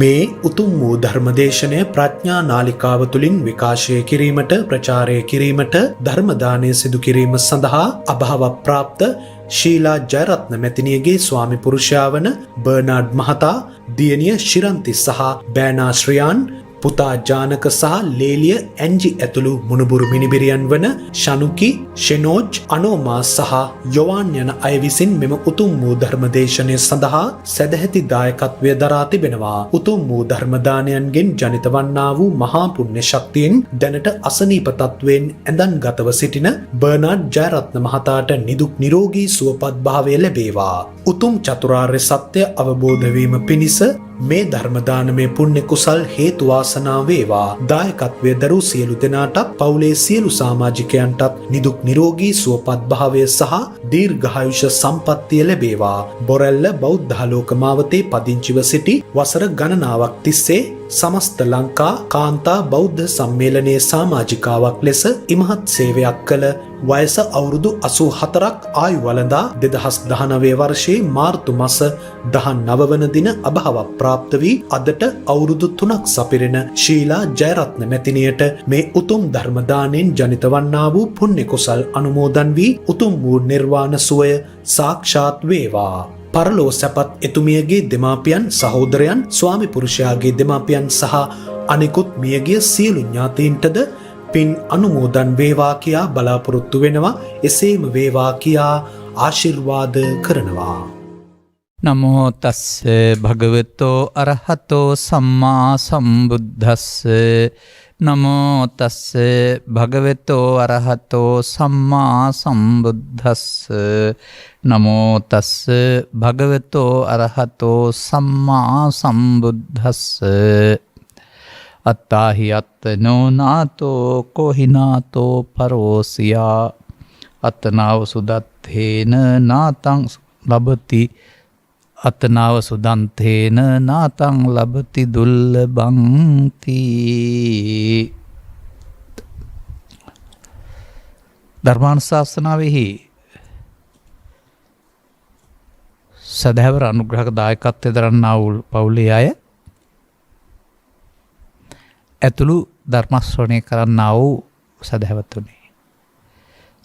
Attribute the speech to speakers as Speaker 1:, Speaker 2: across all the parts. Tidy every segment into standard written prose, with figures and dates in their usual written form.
Speaker 1: මේ උතුම් වූ ධර්මදේශනය ප්‍රඥා නාලිකාව තුළින් විකාශය කිරීමට ප්‍රචාරය කිරීමට ධර්මදානය සිදු කිරීම සඳහා අභාව ප්‍රාප්ත ශීලා ජයරත්න මැතිනියගේ ස්වාමි පුරුෂයා වන බර්නාඩ් මහතා, දියණිය ශිරන්ති සහ බෑනා ශ්‍රියාන්, පුතා ජානක සහ ලේලිය ඇන්ජි ඇතුළු මුණුබුරු මිනිබිරියන් වන ෂනුකි, ෂෙනෝජ්, අනෝමා සහ යොවාන් යන අය විසින් මෙම උතුම් වූ ධර්මදේශනය සඳහා සැදැහැති දායකත්වය දරා තිබෙනවා. උතුම් වූ ධර්මදානයන්ගෙන් ජනිත වන්නා වූ මහා පුණ්‍ය ශක්තියෙන් දැනට අසනීප තත්වයෙන් ඇඳන්ගතව සිටින බර්නාඩ් ජයරත්න මහතාට නිදුක් නිරෝගී සුවපත් භාවය ලැබේවා. උතුම් චතුරාර්ය සත්‍ය අවබෝධ වීම පිණිස මේ ධර්මදානමය පුණ්‍ය කුසල් හේතු වාසනා වේවා. දායකත්වයේ දරූ සියලු දෙනාටත් පවුලේ සියලු සමාජිකයන්ටත් නිදුක් නිරෝගී සුවපත් භාවය සහ දීර්ඝායුෂ සම්පන්නිය ලැබේවා. බොරැල්ල බෞද්ධාලෝක මාවතේ පදිංචිව සිටි වසර ගණනාවක් තිස්සේ සමස්ත ලංකා කාන්තා බෞද්ධ සම්මේලනයේ සමාජිකාවක් ලෙස ඉමහත් සේවයක් කළ වයස අවුරුදු 84ක් ආයු වළඳා 2019 වර්ෂයේ මාර්තු මාස 19 වන දින අභාව ප්‍රාප්ත වී අදට අවුරුදු 3ක් සපිරෙන ශීලා ජයරත්න මැතිනියට මේ උතුම් ධර්ම දාණයෙන් ජනිත වන්නා වූ පුණ්‍ය කුසල් අනුමෝදන් වී උතුම් වූ නිර්වාණ සුවය සාක්ෂාත් වේවා. පරලෝ සැපත් එතුමියගේ දෙමාපියන්, සහෝදරයන්, ස්වාමි පුරුෂයාගේ දෙමාපියන් සහ අනිකුත් මියගිය සියලු ඥාතීන්ටද පින් අනුමෝදන් වේවා කියා බලාපොරොත්තු වෙනවා. එසේම වේවා කියා ආශිර්වාද කරනවා.
Speaker 2: නමෝ තස්ස භගවතෝ අරහතෝ සම්මා සම්බුද්දස්ස. නමෝ තස්ස භගවතෝ අරහතෝ සම්මා සම්බුද්දස්ස. නමෝ තස්ස භගවතෝ අරහතෝ සම්මා සම්බුද්දස්ස. අත්තාහි අත්තනෝ නාතෝ කොහිනාතෝ පරෝසියා අත්තනාව සුදත්තේන නාතං ලබති අත්තනාව සුදන්තේන නාතං ලබති දුල්ලභං තී. ධර්මානුශාසනාවෙහි සදහැවර අනුග්‍රහක දායකත්වය දරන්නා වූ පවුලේ අය ඇතුළු ධර්මශ්‍රවණය කරන්නා වූ සදහැවතුනි,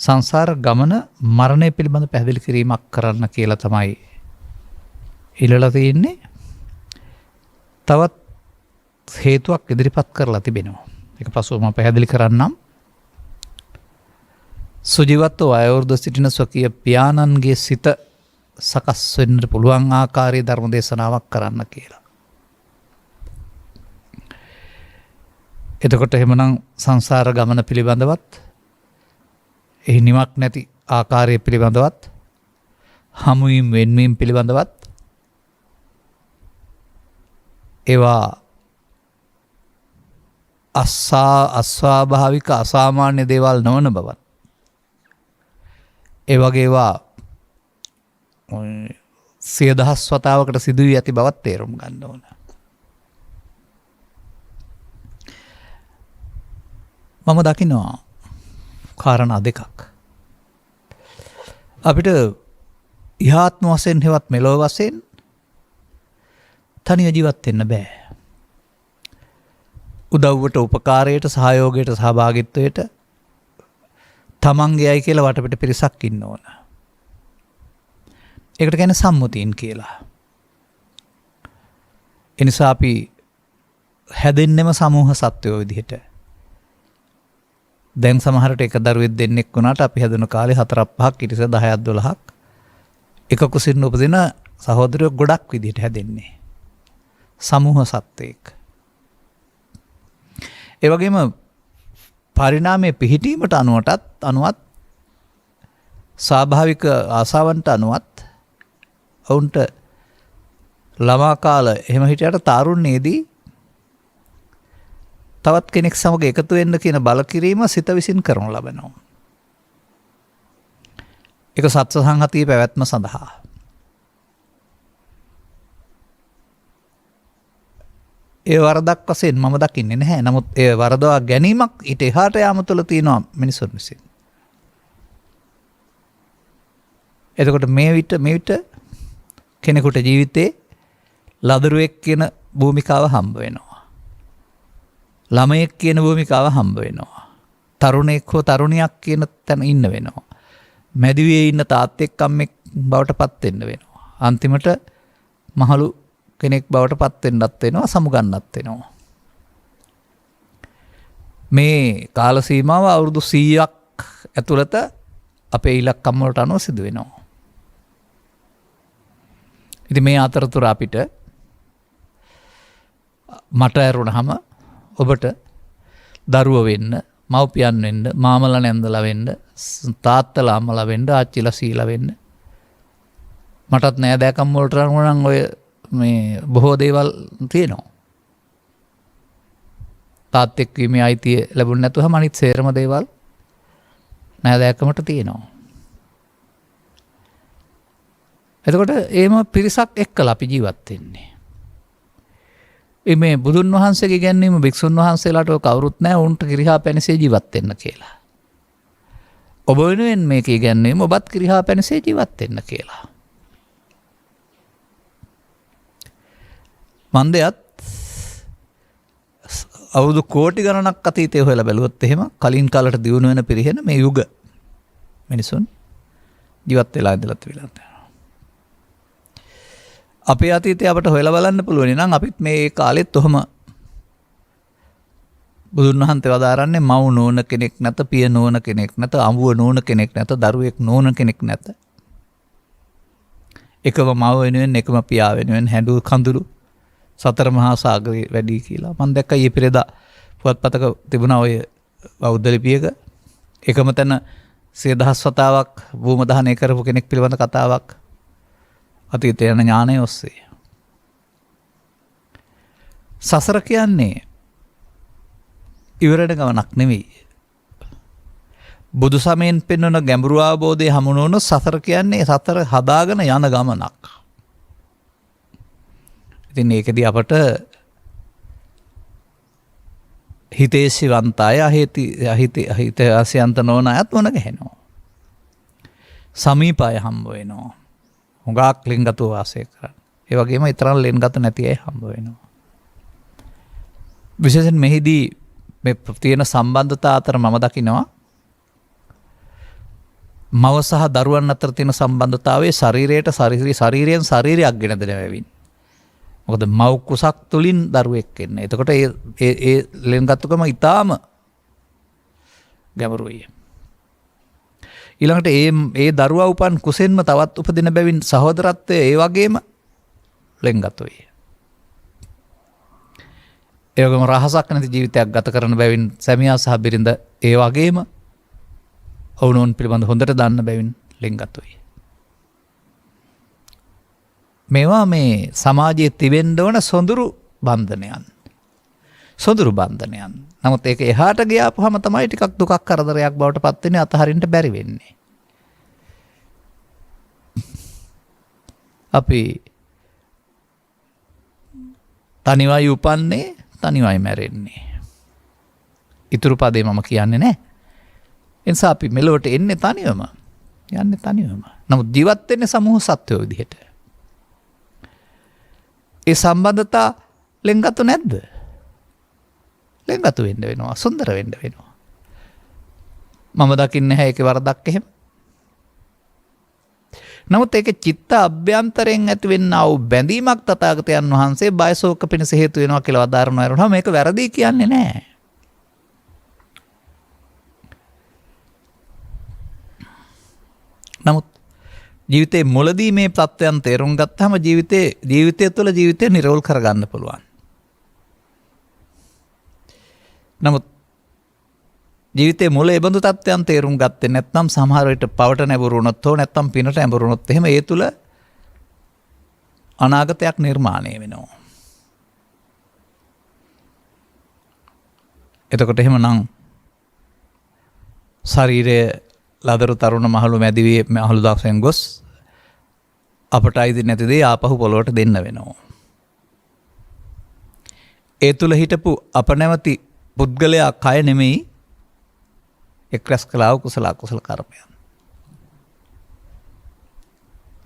Speaker 2: සංසාර ගමන මරණය පිළිබඳ පැහැදිලි කිරීමක් කරන්න කියලා තමයි ඉල්ලලා තියෙන්නේ. තවත් හේතුවක් ඉදිරිපත් කරලා තිබෙනවා. ඒක පසුව මම පැහැදිලි කරන්නම්. සුජීවත්ව වයෝවෘද්ධ සිටින ස්වකීය පියාණන්ගේ සිත සකස් වෙන්න පුළුවන් ආකාරයේ ධර්ම දේශනාවක් කරන්න කියලා. එතකොට එහෙමනම් සංසාර ගමන පිළිබඳවත්, එහි නිමක් නැති ආකාරය පිළිබඳවත්, හමුවීම් වෙන්වීම් පිළිබඳවත්, ඒවා අස්වාභාවික අසාමාන්‍ය දේවල් නොවන බවත්, ඒ වගේ ඒවා සිය දහස් වතාවකට සිදුවී ඇති බවත් තේරුම් ගන්න ඕන. මම දකිනවා කාරණා දෙකක්. අපිට ඉහාත්ම වශයෙන් හෙවත් මෙලොව වශයෙන් තනිව ජීවත් වෙන්න බෑ. උදව්වට, උපකාරයට, සහයෝගයට, සහභාගීත්වයට තමන්ගේ අය කියලා වටපිට පිරිසක් ඉන්න ඕන. ඒකට කියන්නේ සම්මුතියින් කියලා. එනිසා අපි හැදෙන්නෙම සමූහ සත්වයෝ විදිහට. දැන් සමහරට එක දරුවෙක් දෙන්නෙක් වුණාට අපි හැදුන කාලේ 4-5ක් ඊට පස්සේ 10-12ක් එක කුසින් උපදින සහෝදරයෝ ගොඩක් විදිහට හැදෙන්නේ. සමූහ සත්වයක්. ඒ වගේම පරිණාමයේ පිහිටීමට අනුවත් ස්වාභාවික ආසාවන්ට අනුවත් ඔවුන්ට ළමා කාල එහෙම හිටියට තාරුණ්‍යයේදී තවත් කෙනෙක් සමග එකතු වෙන්න කියන බල කිරීම සිත විසින් කරනු ලබනවා. ඒක සත්‍ය සංහතියේ පැවැත්ම සඳහා. ඒ වරදක් වශයෙන් මම දකින්නේ නැහැ. නමුත් ඒ වරදවා ගැනීමක් ඊට එහාට යාම තුළ තියෙනවා මිනිසුන් විසින්. එතකොට මේ විට කෙනෙකුට ජීවිතේ ලදරුවෙක් කියන භූමිකාව හම්බ වෙනවා. ළමයෙක් කියන භූමිකාව හම්බ වෙනවා. තරුණයෙක් හෝ තරුණියක් කියන තැන ඉන්න වෙනවා. මැදිවියේ ඉන්න තාත්තෙක් අම්මෙක් බවට පත් වෙන්න වෙනවා. අන්තිමට මහලු කෙනෙක් බවට පත් වෙන්නත් වෙනවා, සමුගන්නත් වෙනවා. මේ කාල සීමාව අවුරුදු 100ක් ඇතුළත අපේ ඉලක්කම් වලට අනුව සිදු වෙනවා. ඉතින් මේ අතරතුර අපිට මට ඇරුණාම ඔබට දරුව වෙන්න, මව්පියන් වෙන්න, මාමලා නැන්දලා වෙන්න, තාත්තලා අම්මලා වෙන්න, ආච්චිලා සීලා වෙන්න, මටත් නෑදෑකම් වලට අනුව නම් ඔය මේ බොහෝ දේවල් තියෙනවා. තාත්තෙක් වීමේ අයිතිය ලැබුණ නැතුවම අනිත් සේරම දේවල් නෑදෑකමට තියෙනවා. එතකොට ඒම පිරිසක් එක්කලා අපි ජීවත් වෙන්නේ. මේ බුදුන් වහන්සේගේ ඉගැන්වීම භික්ෂුන් වහන්සේලාට කවුරුත් නැහැ උන්ට කිරිහා පැණිසේ ජීවත් වෙන්න කියලා. ඔබ වෙනුවෙන් මේක ඉගැන්වීම ඔබත් කිරිහා පැණිසේ ජීවත් වෙන්න කියලා. මන්දයත් අවුරුදු කෝටි ගණනක් අතීතයේ හොයලා බැලුවොත් එහෙම කලින් කාලට දියුණු වෙන පිරිහෙන මේ යුග මිනිසුන් ජීවත් වෙලා ඉඳලා තිබිලා. අපේ අතීතය අපට හොයලා බලන්න පුළුවන් නම් අපිත් මේ කාලෙත් ඔහම බුදුන් වහන්සේ වදාරන්නේ මව් නෝන කෙනෙක් නැත, පිය නෝන කෙනෙක් නැත, අඹුව නෝන කෙනෙක් නැත, දරුවෙක් නෝන කෙනෙක් නැත. එකම මව වෙනුවෙන් එකම පියා වෙනුවෙන් හැඬු කඳුළු සතර මහා සාගරේ වැඩි කියලා. මම දැක්කා ඊයේ පෙරේදා පුවත්පතක තිබුණා ඔය බෞද්ධ ලිපියක එකම තැන 100,000 වතාවක් භූම දහනය කරපු කෙනෙක් පිළිබඳ කතාවක්. අතීතය යන ඥානය ඔස්සේ. සසර කියන්නේ ඉවරණ ගමනක් නෙවෙයි. බුදු සමයෙන් පෙන්වන ගැඹුරු අවබෝධය හමු නොවන සසර කියන්නේ සතර හදාගෙන යන ගමනක්. ඉතින් ඒකදී අපට හිතේසිවන්තය අහිත ආසියන්ත නොවන අයත් මොන ගැහෙනවා. සමීපය හම්බ වෙනවා. හුඟක් ලෙන්ගතු වාසය කරන්න. ඒ වගේම ඊතරම් ලෙන්ගතු නැති අය හම්බ වෙනවා. විශේෂයෙන් මෙහිදී මේ තියෙන සම්බන්ධතා අතර මම දකිනවා මව සහ දරුවන් අතර තියෙන සම්බන්ධතාවයේ ශරීරයට ශරීරයෙන් ශරීරයක් ගෙන දෙන වෙවින්. මොකද මව් කුසක් තුලින් දරුවෙක් එන්නේ. එතකොට ඒ ලෙන්ගතුකම ඊටාම ගැඹුරුයි. ඊළඟට ඒ දරුවා උපන් කුසෙන්ම තවත් උපදින බැවින් සහෝදරත්වය ඒ වගේම ලෙන්ගතුයි. ඒ වගේම රහසක් නැති ජීවිතයක් ගත කරන බැවින් සැමියා සහ බිරිඳ ඒ වගේම ඔවුනොවුන් පිළිබඳ හොඳට දන්න බැවින් ලෙන්ගතුයි. මේවා මේ සමාජයේ තිබෙන්න ඕන සොඳුරු බන්ධනයන්. සොඳුරු බන්ධනයන්. නමුත් ඒක එහාට ගියාපුවම තමයි ටිකක් දුකක් කරදරයක් බවට පත් වෙන්නේ, අතහරින්න බැරි වෙන්නේ. අපි තනිවයි උපන්නේ, තනිවයි මැරෙන්නේ. ඉතුරු පදේ මම කියන්නේ නැහැ. ඒ නිසා අපි මෙලොවට එන්නේ තනියම, යන්නේ තනියම. නමුත් ජීවත් වෙන්නේ සමූහ සත්වයෝ විදිහට. ඒ සම්බන්ධතා ලෙන්ගතු නැද්ද? ලෙන්ගතු වෙන්න වෙනවා, සුන්දර වෙන්න වෙනවා. මම දකින්නේ නැහැ ඒකේ වරදක් එහෙම. නමුත් ඒකේ චිත්ත අභ්‍යන්තරයෙන් ඇතිවෙනා වූ බැඳීමක් තථාගතයන් වහන්සේ බයසෝක පිණිස හේතු වෙනවා කියලා වදාරනවා. ඒරොහම මේක වැරදි කියන්නේ නැහැ. නමුත් ජීවිතේ මුලදී මේ තත්ත්වයන් තේරුම් ගත්තාම ජීවිතය තුළ ජීවිතය නිරවුල් කරගන්න පුළුවන්. නමුත් ජීවිතේ මුල ඒ බඳු තත්ත්වයන් තේරුම් ගත්තේ නැත්නම් සමහර විට පවට නැඹුරුනොත් හෝ නැත්නම් පිනට නැඹුරුනොත් එහෙම ඒ තුළ අනාගතයක් නිර්මාණය වෙනවා. එතකොට එහෙමනම් ශරීරයේ ලදරු තරුණ මහලු මැදිවියේ මහලු දක්ෂයන් ගොස් අපට අයිති නැති දේ ආපහු පොළොවට දෙන්න වෙනවා. ඒ තුල හිටපු අපනැවති පුද්ගලයා කය නෙමෙයි, එක් රැස් කළා වූ කුසල අකුසල කර්මයන්.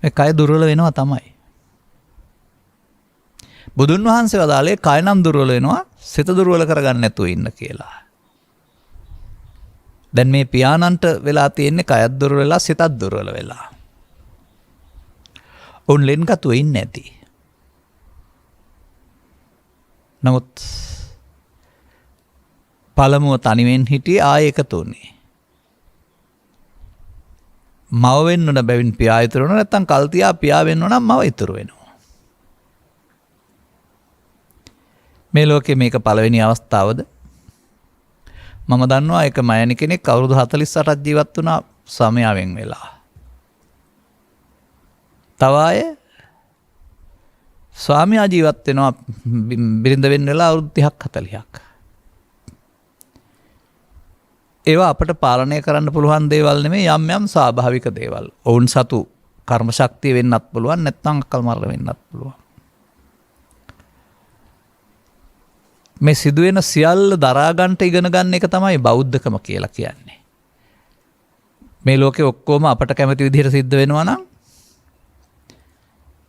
Speaker 2: මේ කය දුර්වල වෙනවා තමයි. බුදුන් වහන්සේ වදාළේ කය නම් දුර්වල වෙනවා සිත දුර්වල කරගන්න නැතුව ඉන්න කියලා. දැන් මේ පියාණන්ට වෙලා තියෙන්නේ කයත් දුර්වල වෙලා සිතත් දුර්වල වෙලා. උන් ලෙන්ගතුව ඉන්නේ නැති. නමුත් පළමුව තනිවෙන් හිටියේ ආයෙ එකතු වුණේ. මව වෙන්න ඕන බැවින් පියා ඉතුරු වෙනවා නැත්නම් කල් තියා පියා වෙන්න ඕන නම් මව ඉතුරු වෙනවා. මේ ලෝකේ මේක පළවෙනි අවස්ථාවද? මම දන්නවා එක මයණි කෙනෙක් අවුරුදු 48ක් ජීවත් වුණා ස්වාමියාවෙන් වෙලා. තව අය ස්වාමියා ජීවත් වෙනවා බිරිඳ වෙන්න වෙලා අවුරුදු 30ක් 40ක්. ඒවා අපට පාලනය කරන්න පුළුවන් දේවල් නෙමෙයි යම් යම් ස්වාභාවික දේවල්. ඔවුන් සතු කර්ම ශක්තිය වෙන්නත් පුළුවන් නැත්නම් අකල් මරණ වෙන්නත් පුළුවන්. මේ සිදුවෙන සියල්ල දරා ගන්නට ඉගෙන ගන්න එක තමයි බෞද්ධකම කියලා කියන්නේ. මේ ලෝකේ ඔක්කොම අපට කැමති විදිහට සිද්ධ වෙනවා නම්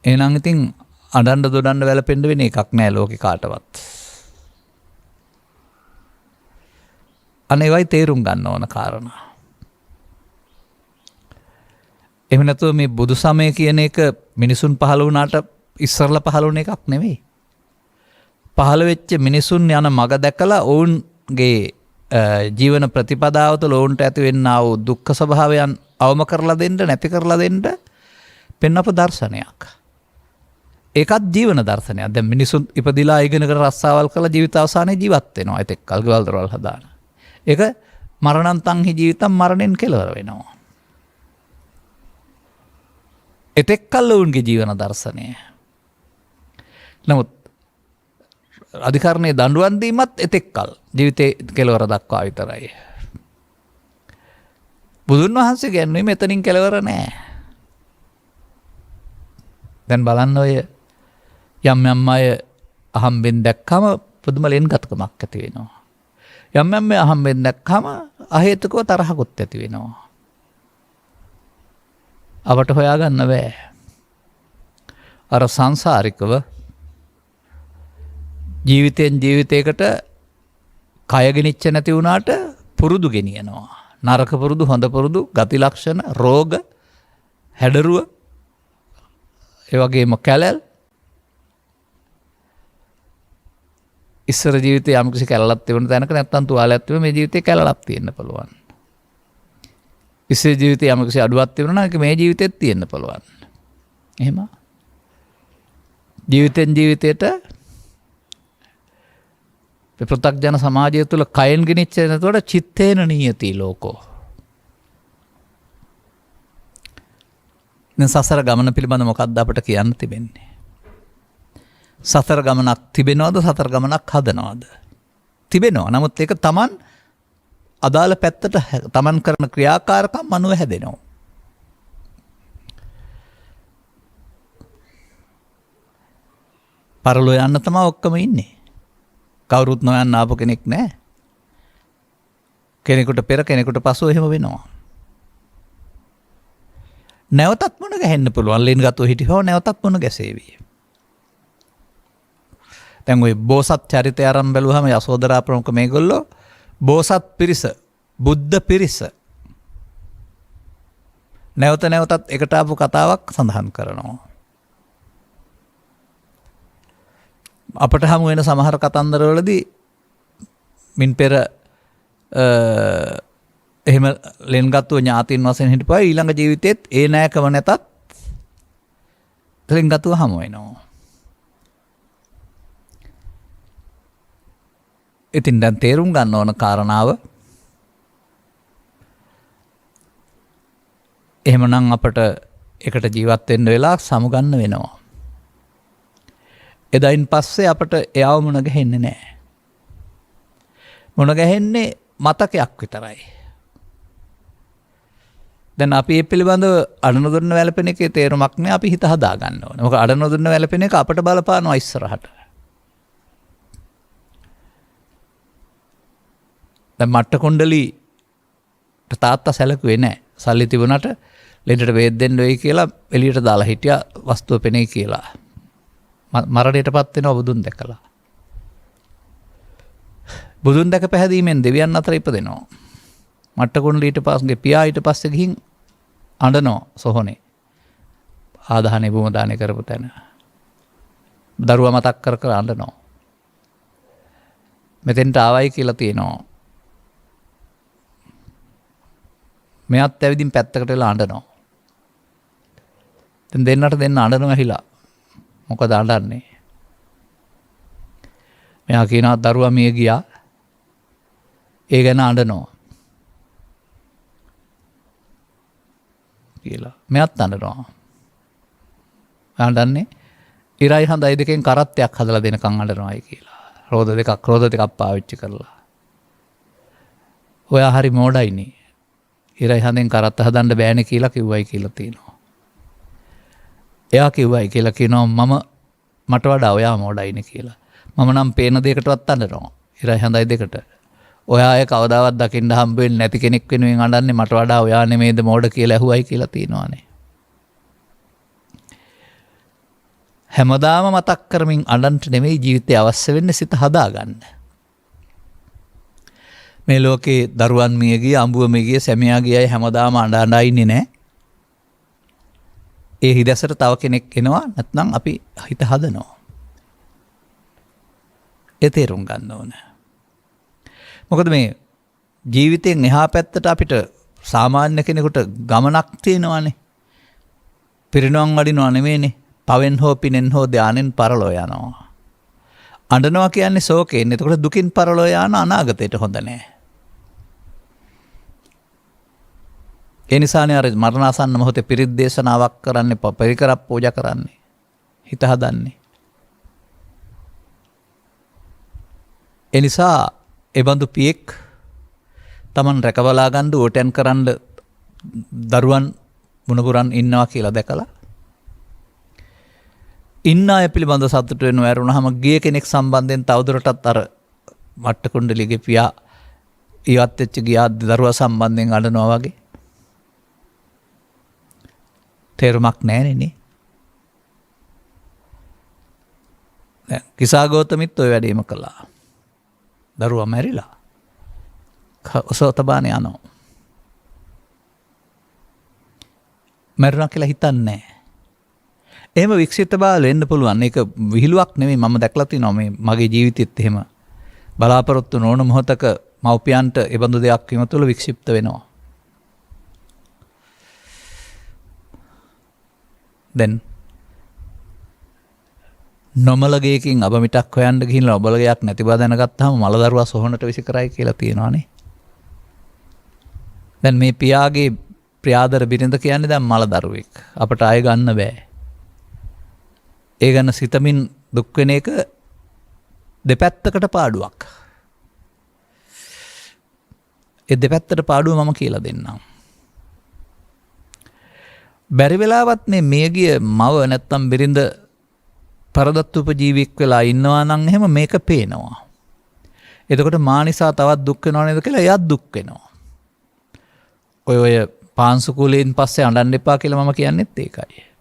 Speaker 2: එහෙනම් ඉතින් අඬන්න දොඩන්න වැළපෙන්න වෙන එකක් නෑ ලෝකේ කාටවත්. අනේවයි තේරුම් ගන්න ඕන කාරණා. එහෙම නැතුව මේ බුදු සමය කියන එක මිනිසුන් පහළ වුණාට ඉස්සරලා පහළ වුණ එකක් නෙවෙයි. පහළ වෙච්ච මිනිසුන් යන මඟ දැකලා ඔවුන්ගේ ජීවන ප්‍රතිපදාව තුළ ඔවුන්ට ඇති වෙන්නා වූ දුක්ඛ ස්වභාවයන් අවම කරලා දෙන්න නැති කරලා දෙන්න පෙන්වපු දර්ශනයක්. ඒකත් ජීවන දර්ශනයක්. දැන් මිනිසුන් ඉපදිලා ඉගෙන කර රස්සාවල් කරලා ජීවිත අවසානයේ ජීවත් වෙනවා. ඒත් එක්කල් ගෙවල් දොරවල් හදාන. ඒක මරණන්තං හි ජීවිතම් මරණයෙන් කෙලවර වෙනවා. එතෙක්කල් ඔවුන්ගේ ජීවන දර්ශනය. නමුත් අධිකරණයේ දඬුවම් දීමත් එතෙක්කල් ජීවිතේ කෙලවර දක්වා විතරයි. බුදුන් වහන්සේ කියන්නේ මෙතනින් කෙලවර නෑ. දැන් බලන්න ඔය යම් යම් අය අහම්බෙන් දැක්කම පුදුම ලෙන්ගත්කමක් ඇති වෙනවා. යම් යම් අය අහම්බෙන් දැක්කම අහේතුකව තරහකුත් ඇති වෙනවා. අපට හොයාගන්න බෑ. අර සංසාරිකව ජීවිතෙන් ජීවිතයකට කය ගෙනිච්ච නැති වුණාට පුරුදු ගෙනියනවා. නරක පුරුදු හොඳ පුරුදු ගති ලක්ෂණ රෝග හැඩරුව ඒ වගේම කැලල් ඉස්සර ජීවිතේ යම් කිසි කැලලක් තිබුණ තැනක නැත්තම් තුවාලයක් තිබුණ මේ ජීවිතේ කැලලක් තියෙන්න පුළුවන්. ඉස්සර ජීවිතේ යම් කිසි අඩුවක් තිබුණා නම් මේ ජීවිතෙත් තියෙන්න පුළුවන්. එහෙම ජීවිතෙන් ජීවිතයට පෘථග්ජන සමාජය තුළ කයෙන් ගෙනිච්ච නැතුවට චිත්තේන නියති ලෝකෝ. දැන් සසර ගමන පිළිබඳ මොකක්ද අපිට කියන්න තිබෙන්නේ? සසර ගමනක් තිබෙනවද? සසර ගමනක් හදනවද? තිබෙනවා. නමුත් ඒක Taman අදාළ පැත්තට Taman කරන ක්‍රියාකාරකම් අනුව හැදෙනවා. පරලෝ යන්න තමයි ඔක්කොම ඉන්නේ. කවුරුත් නොයන්න ආපු කෙනෙක් නැහැ. කෙනෙකුට පෙර කෙනෙකුට පසුව එහෙම වෙනවා. නැවතත් මොන ගැහෙන්න පුළුවන්. ලෙන්ගතෝ හිටියෝ නැවතත් මොන ගැසේවි. දැන් ওই බෝසත් චරිතය ආරම්භ බැලුවම යසෝදරා ප්‍රමුඛ මේගොල්ලෝ බෝසත් පිරිස, බුද්ධ පිරිස නැවත නැවතත් එකට ආපු කතාවක් සඳහන් කරනවා. අපට හමු වෙන සමහර කතන්දරවලදී මින් පෙර එහෙම ලෙන්ගත්තුව ඥාතීන් වශයෙන් හිටපුවා ඊළඟ ජීවිතේත් ඒ නෑකම නැතත් ලෙන්ගත්තුව හමු වෙනවා. ඉතින් දැන් තේරුම් ගන්න ඕන කාරණාව එහෙමනම් අපට එකට ජීවත් වෙන්න වෙලා සමුගන්න වෙනවා. එදායින් පස්සේ අපට එයාව මුණ ගැහෙන්නේ නැහැ. මුණ ගැහෙන්නේ මතකයක් විතරයි. දැන් අපි මේ පිළිබඳව අඩනොදුන්න වැළපෙන එකේ තේරුමක් නෑ. අපි හිත හදා ගන්න ඕනේ. මොකද අඩනොදුන්න වැළපෙන එක අපට බලපානවා ඉස්සරහට. දැන් මට්ට කුණ්ඩලි තාත්තා සැලකුවේ නෑ. සල්ලි තිබුණාට ලෙඩට වේද දෙන්න වෙයි කියලා එළියට දාලා හිටියා වස්තුව පෙනේ කියලා. මරණයටපත් වෙනවා බුදුන් දැකලා. බුදුන් දැක පැහැදීමෙන් දෙවියන් අතර ඉපදෙනවා. මට්ටකුණ්ඩල ඊට පස්සේ පියා ඊට පස්සේ ගිහින් අඬනවා සොහොනේ. ආදාහනේ භූමදානේ කරපු තැන. දරුවා මතක් කර කර අඬනවා. මෙතෙන්ට ආවයි කියලා තියෙනවා. මෙයාත් ඇවිදින් පැත්තකට වෙලා අඬනවා. දැන් දෙන්නට දෙන්න අඬනවා ඇහිලා. මොකද අඬන්නේ? මෙයා කියනවා දරුවා මිය ගියා. ඒ ගැන අඬනවා. කියලා. මෙයාත් අඬනවා. අඬන්නේ ඉරයි හඳයි දෙකෙන් කරත්තයක් හදලා දෙනකන් අඬනවායි කියලා. රෝද දෙකක් පාවිච්චි කරලා. ඔයා හරි මෝඩයිනේ. ඉරයි හඳෙන් කරත්ත හදන්න බෑනේ කියලා කිව්වයි කියලා තියෙනවා. එයා කිව්වයි කියලා කියනවා මට වඩා ඔයා මෝඩයිනේ කියලා. මම නම් පේන දෙයකටවත් අඬනවා. ඉරයි හඳයි දෙකට. ඔයා අය කවදාවත් දකින්න හම්බ වෙන්නේ නැති කෙනෙක් වෙනුවෙන් අඬන්නේ මට වඩා ඔයා නෙමේද මෝඩ කියලා ඇහුවයි කියලා තියෙනවානේ. හැමදාම මතක් කරමින් අඬන්ට නෙමෙයි ජීවිතේ අවශ්‍ය වෙන්නේ සිත හදාගන්න. මේ ලෝකේ දරුවන් මිය ගිය, අඹුව මිය ගිය, සැමියා ගිය අය හැමදාම අඬ ඉන්නේ නැහැ. ඒ හිදැසට තව කෙනෙක් එනවා නැත්නම් අපි හිත හදනවා. ඒ තේරුම් ගන්න ඕන. මොකද මේ ජීවිතයෙන් එහා පැත්තට අපිට සාමාන්‍ය කෙනෙකුට ගමනක් තියෙනවානේ. පිරිනොම් වඩිනවා නෙමෙයිනේ. පවෙන් හෝ පිනෙන් හෝ ධානෙන් පරලෝ යනවා. අඬනවා කියන්නේ ශෝකයෙන්. එතකොට දුකින් පරලෝ යන අනාගතයට හොඳ නැහැ. ඒ නිසානේ අර මරණාසන්න මොහොතේ පිරිත් දේශනාවක් කරන්නේ, පරිකරක් පූජා කරන්නේ. හිත හදන්නේ. ඒ නිසා ඒ බඳු පියෙක් Taman රැකබලා ගන්න ඕටෙන් කරන්න දරුවන් මුණුපුරන් ඉන්නවා කියලා දැකලා ඉන්න අය පිළිබඳ සතුට වෙනව ඇරුණාම ගිය කෙනෙක් සම්බන්ධයෙන් තවදුරටත් අර මට්ටකුණ්ඩලිගේ පියා ඉවත් වෙච්ච ගියා දරුවා සම්බන්ධයෙන් අඬනවා වගේ තේරුමක් නැහැ නේ. කිසා ගෞතමිත් ඔය වැඩේම කළා. දරුවා මැරිලා ඔසවතබානේ යනවා. මැරුණා කියලා හිතන්නේ නැහැ. එහෙම වික්ෂිප්ත බව වෙන්න පුළුවන්. ඒක විහිළුවක් නෙමෙයි. මම දැක්ලා තිනවා මේ මගේ ජීවිතෙත් එහෙම බලාපොරොත්තු නොවන මොහොතක මව්පියන්ට ඒ බඳු දෙයක් වීම තුළ වික්ෂිප්ත වෙනවා. දැන් නොමලගේකින් අබමිටක් හොයන්න ගිහිල්ලා ඔබලගයක් නැති බව දැනගත්තාම මල දරුවා සොහනට විසි කරයි කියලා තියෙනවානේ. දැන් මේ පියාගේ ප්‍රියාදර බිරිඳ කියන්නේ දැන් මල දරුවෙක්. අපට ආයෙ ගන්න බෑ. ඒ ගැන සිතමින් දුක් වෙන එක දෙපැත්තකට පාඩුවක්. ඒ දෙපැත්තට පාඩුව මම කියලා දෙන්නම්. බැරි වෙලාවත් මේ ගිය මව නැත්තම් බිරිඳ පරදත්ත උපජීවියෙක් වෙලා ඉන්නවා නම් එහෙම මේක පේනවා. එතකොට මා නිසා තවත් දුක් වෙනව නේද කියලා එයාත් දුක් වෙනවා. ඔය පාංශුකූලයෙන් පස්සේ අඬන්න එපා කියලා මම කියන්නෙත් ඒකයි.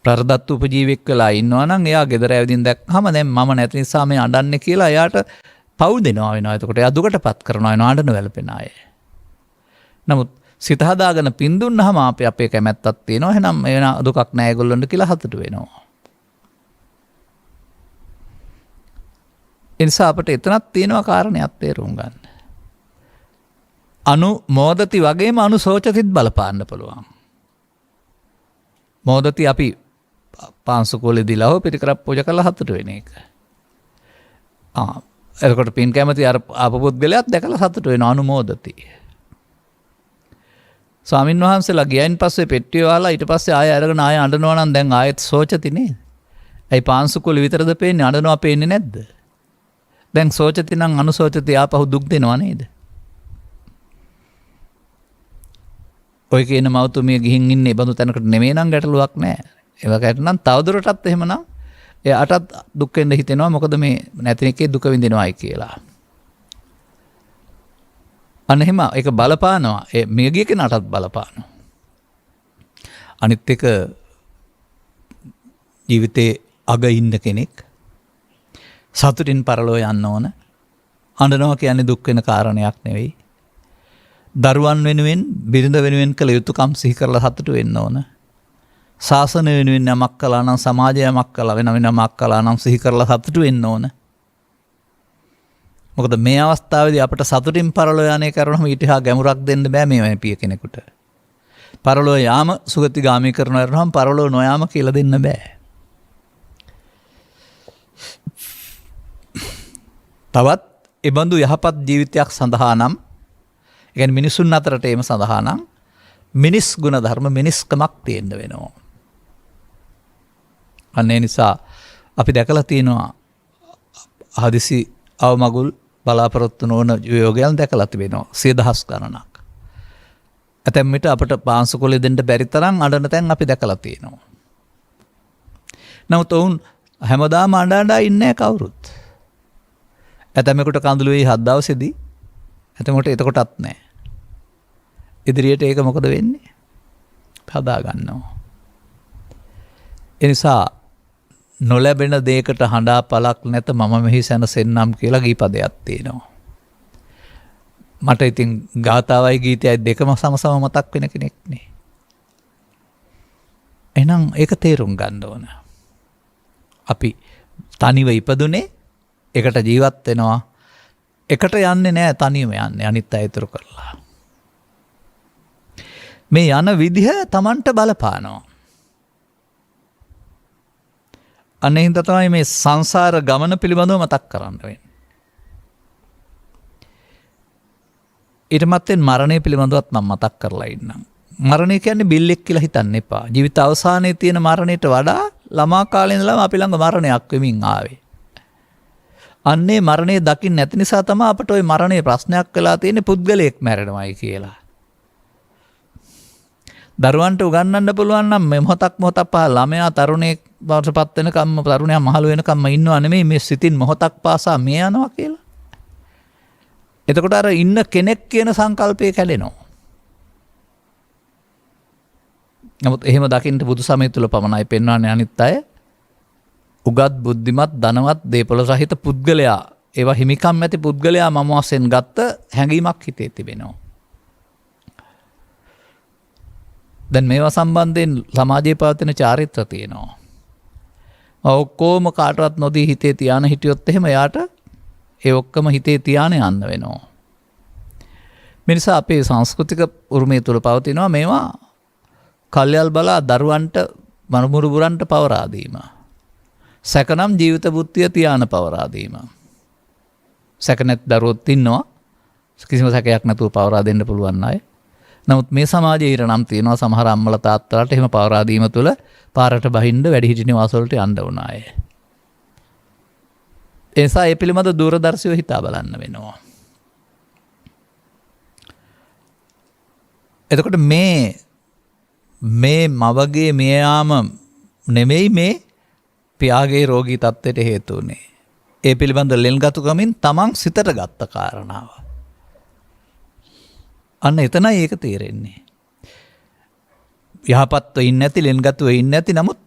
Speaker 2: පරදත්ත උපජීවියෙක් වෙලා ඉන්නවා නම් එයා ගෙදර ඇවිදින් දැක්කම දැන් මම නැති නිසා මේ අඬන්නේ කියලා එයාට පව් දෙනවා වෙනවා. එතකොට එයා දුකටපත් කරනවා වෙනවා අඬන වැළපෙන අය. නමුත් සිත හදාගෙන පින් දුන්නාම අපේ කැමැත්තක් තියෙනවා. එහෙනම් එන දුකක් නෑ ඒගොල්ලන්ට කියලා හතට වෙනවා. ඒ නිසා අපිට එතනක් තියෙනවා කාරණයක් තේරුම් ගන්න. අනුමෝදති වගේම අනුශෝචතිත් බලපාන්න පුළුවන්. මෝදති අපි පාංශුකෝලේ දීලා හෝ පිරිකරක් පූජා කරලා හතට වෙන එක. එතකොට පින් කැමති අර ආපපුද්ගලයාත් දැකලා සතුට වෙනවා අනුමෝදති. ස්වාමින් වහන්සේලා ගියයින් පස්සේ පෙට්ටිය වහලා ඊට පස්සේ ආයෙ අරගෙන ආයෙ අඬනවා නම් දැන් ආයෙත් සෝචති නේද? ඇයි පාංශුකෝලේ විතරද පේන්නේ අඬනවා පේන්නේ නැද්ද? දැන් සෝචති නම් අනුසෝචති ආපහු දුක් දෙනවා නේද? ඔය කියන මවතුමිය ගිහින් ඉන්නේ බඳු තැනකට නෙමෙයි නම් ගැටලුවක් නැහැ. ඒවකට නම් තවදුරටත් එහෙමනම් එයාටත් දුක් වෙන්න හිතෙනවා මොකද මේ නැති එකේ දුක විඳිනවායි කියලා. අන්න එහෙම ඒක බලපානවා. ඒ මියගිය කෙනාටත් බලපානවා. අනිත් එක ජීවිතේ අග ඉන්න කෙනෙක් සතුටින් පරලෝ යන්න ඕන. අඬනවා කියන්නේ දුක් වෙන කාරණයක් නෙවෙයි. දරුවන් වෙනුවෙන් බිරිඳ වෙනුවෙන් කළ යුතුකම් සිහි කරලා සතුටු වෙන්න ඕන. ශාසන වෙනුවෙන් යමක් කළා නම් සමාජය යමක් කළා වෙන යමක් කළා නම් සිහි කරලා සතුටු වෙන්න ඕන. මොකද මේ අවස්ථාවේදී අපට සතුටින් පරලෝ යන්නේ කරනම ඊට හා ගැඹුරක් දෙන්න බෑ මේ වෙන පිය කෙනෙකුට. පරලෝ යාම සුගතිගාමී කරනවා නම් පරලෝ නොයාම කියලා දෙන්න බෑ. තවත් එබඳු යහපත් ජීවිතයක් සඳහා නම් ඒ කියන්නේ මිනිසුන් අතරට එීම සඳහා නම් මිනිස් ගුණ ධර්ම මිනිස්කමක් තියෙන්න වෙනවා. අන්න ඒ නිසා අපි දැකලා තියෙනවා හදිසි අවමගුල් බලාපොරොත්තු නොවන යෝගයන් දැකලා තිබෙනවා 100,000 ගණනක්. ඇතැම් විට අපට පාංශුකොලේ දෙන්න බැරි තරම් අඬන තැන් අපි දැකලා තියෙනවා. නමුත් ඔවුන් හැමදාම අඬ ඉන්නේ කවුරුත්. ඇතැමෙකුට කඳුළු වෙයි 7 දවසේදී ඇතැමෙකුට එතකොටත් නැහැ. ඉදිරියට ඒක මොකද වෙන්නේ? හදා ගන්නවා. ඒ නිසා නොලැබෙන දෙයකට හඬා පළක් නැත මම මෙහි සැනසෙන්නම් කියලා ගීපදයක් තියෙනවා. මට ඉතින් ගාථාවයි ගීතයයි දෙකම සමසම මතක් වෙන කෙනෙක් නේ. එහෙනම් ඒක තේරුම් ගන්න ඕන. අපි තනිව ඉපදුනේ එකට ජීවත් වෙනවා. එකට යන්නේ නැහැ තනියම යන්නේ අනිත් අය ඉතුරු කරලා. මේ යන විදිහ Tamanට බලපානවා. අනේ හින්දා තමයි මේ සංසාර ගමන පිළිබඳව මතක් කරන්න වෙන්නේ. ඊට මත්තෙන් මරණය පිළිබඳවත් මම මතක් කරලා ඉන්නම්. මරණය කියන්නේ බිල්ලෙක් කියලා හිතන්න එපා. ජීවිත අවසානයේ තියෙන මරණයට වඩා ළමා කාලේ ඉඳලම අපි ළඟ මරණයක් වෙමින් ආවේ. අන්නේ මරණය දකින්න නැති නිසා තමයි අපට ওই මරණයේ ප්‍රශ්නයක් වෙලා තියෙන්නේ පුද්ගලයෙක් මැරෙනවයි කියලා. දරුවන්ට උගන්වන්න පුළුවන් නම් මේ මොහොතක් පහ ළමයා තරුණයෙක් වර්ෂපත් වෙනකම්ම තරුණයා මහලු වෙනකම්ම ඉන්නව නෙමෙයි මේ සිතින් මොහොතක් පාසා මේ යනවා කියලා. එතකොට අර ඉන්න කෙනෙක් කියන සංකල්පය කැඩෙනවා. නමුත් එහෙම දකින්න බුදු සමය තුල පමණයි පෙන්වන්නේ අනිත් අය උගත් බුද්ධිමත් ධනවත් දේපොළ සහිත පුද්ගලයා ඒවා හිමිකම් ඇති පුද්ගලයා මම වශයෙන් ගත්ත හැඟීමක් හිතේ තිබෙනවා. දැන් මේවා සම්බන්ධයෙන් සමාජයේ පවතින චාරිත්‍ර තියෙනවා. ඔක්කොම කාටවත් නොදී හිතේ තියාන හිටියොත් එහෙම යාට ඒ ඔක්කොම හිතේ තියාන යන්න වෙනවා. මේ නිසා අපේ සංස්කෘතික උරුමය තුළ පවතිනවා මේවා කල්යල් බලා දරුවන්ට මනුමුරුබුරන්ට පවරා දීම. සැකනම් ජීවිත බුද්ධිය තියාන පවරා දීම. සැක නැති දරුවොත් ඉන්නවා. කිසිම සැකයක් නැතුව පවරා දෙන්න පුළුවන් අය. නමුත් මේ සමාජයේ ඉරණම් තියෙනවා සමහර අම්මලා තාත්තලාට එහෙම පවරා දීම තුළ පාරට බහින්න වැඩිහිටි නිවාස වලට යන්න උන අය. ඒ නිසා ඒ පිළිබඳ දූරදර්ශීව හිතා බලන්න වෙනවා. එතකොට මේ මවගේ මියාම නෙමෙයි මේ පියාගේ රෝගී තත්ත්වයට හේතු වුනේ. ඒ පිළිබඳ ලෙන්ගතුකමින් තමන් සිතට ගත්ත කාරණාව. අන්න එතනයි ඒක තේරෙන්නේ. යහපත්ව ඉන්නේ නැති ලෙන්ගතුව ඉන්නේ නැති නමුත්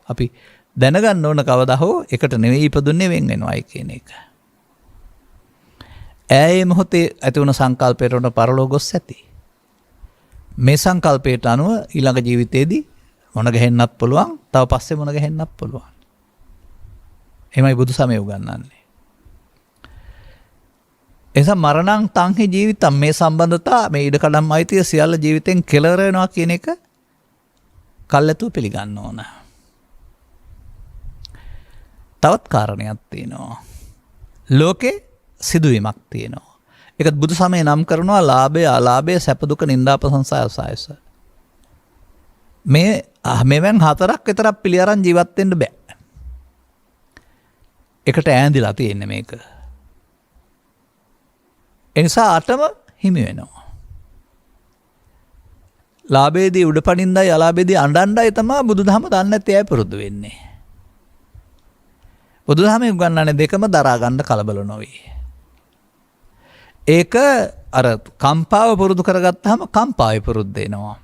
Speaker 2: අපි දැනගන්න ඕන කවදා හෝ එකට නෙවෙයි ඉපදුන්නේ වෙන් වෙනවයි කියන එක. ඈයේ මොහොතේ ඇති වුණ සංකල්පයට උන පරලෝ ගොස් ඇති. මේ සංකල්පයට අනුව ඊළඟ ජීවිතේදී මොන ගහෙන්නත් පුළුවන්, තව පස්සේ මොන ගහෙන්නත් පුළුවන්. එමයි බුදු සමය උගන්වන්නේ. එසා මරණං තංහි ජීවිතම් මේ සම්බන්ධතා මේ ඉඩකඩම් අයිතිය සියල්ල ජීවිතෙන් කෙලවර වෙනවා කියන එක කල්ැතුව පිළිගන්න ඕන. තවත් කාරණයක් තියෙනවා. ලෝකේ සිදුවීමක් තියෙනවා. ඒකත් බුදු සමය නම් කරනවා ලාභය අලාභය සැප දුක නිന്ദා ප්‍රශංසා ආසයස. මෙවන් හතරක් විතරක් පිළි අරන් ජීවත් වෙන්න බෑ. එකට ඈඳිලා තියෙන්නේ මේක. එනිසා අටම හිමි වෙනවා. ලාභයේදී උඩපණින්දයි අලාභයේදී අඬණ්ඩයි තමයි බුදුදහම දන්නේ නැති අය පුරුදු වෙන්නේ. බුදුදහමේ උගන්වන්නේ දෙකම දරා ගන්න කලබල නොවේ. ඒක අර කම්පාව පුරුදු කරගත්තාම කම්පාවේ පුරුද්ද එනවා.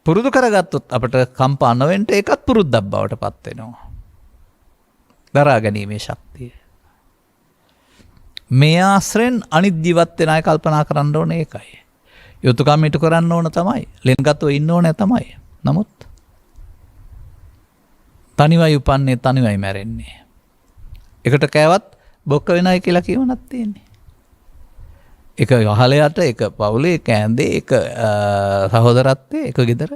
Speaker 2: පුරුදු කරගත්තොත් අපට කම්පා නොවෙන්න ඒකත් පුරුද්දක් බවට පත් වෙනවා. දරා ගැනීමේ ශක්තිය. මේ ආශ්‍රයෙන් අනිත් ජීවත් වෙන අය කල්පනා කරන්න ඕනේ ඒකයි. යුතුයකම් ඉටු කරන්න ඕන තමයි. ලෙන්ගතව ඉන්න ඕනේ තමයි. නමුත් තනිවයි උපන්නේ තනිවයි මැරෙන්නේ. එකට කෑවත් බොක්ක වෙනයි කියලා කියවනක් තියෙන්නේ. එක යහලයට එක පවුලේ කෑන්දේ එක සහෝදරත්වයේ එක ගෙදර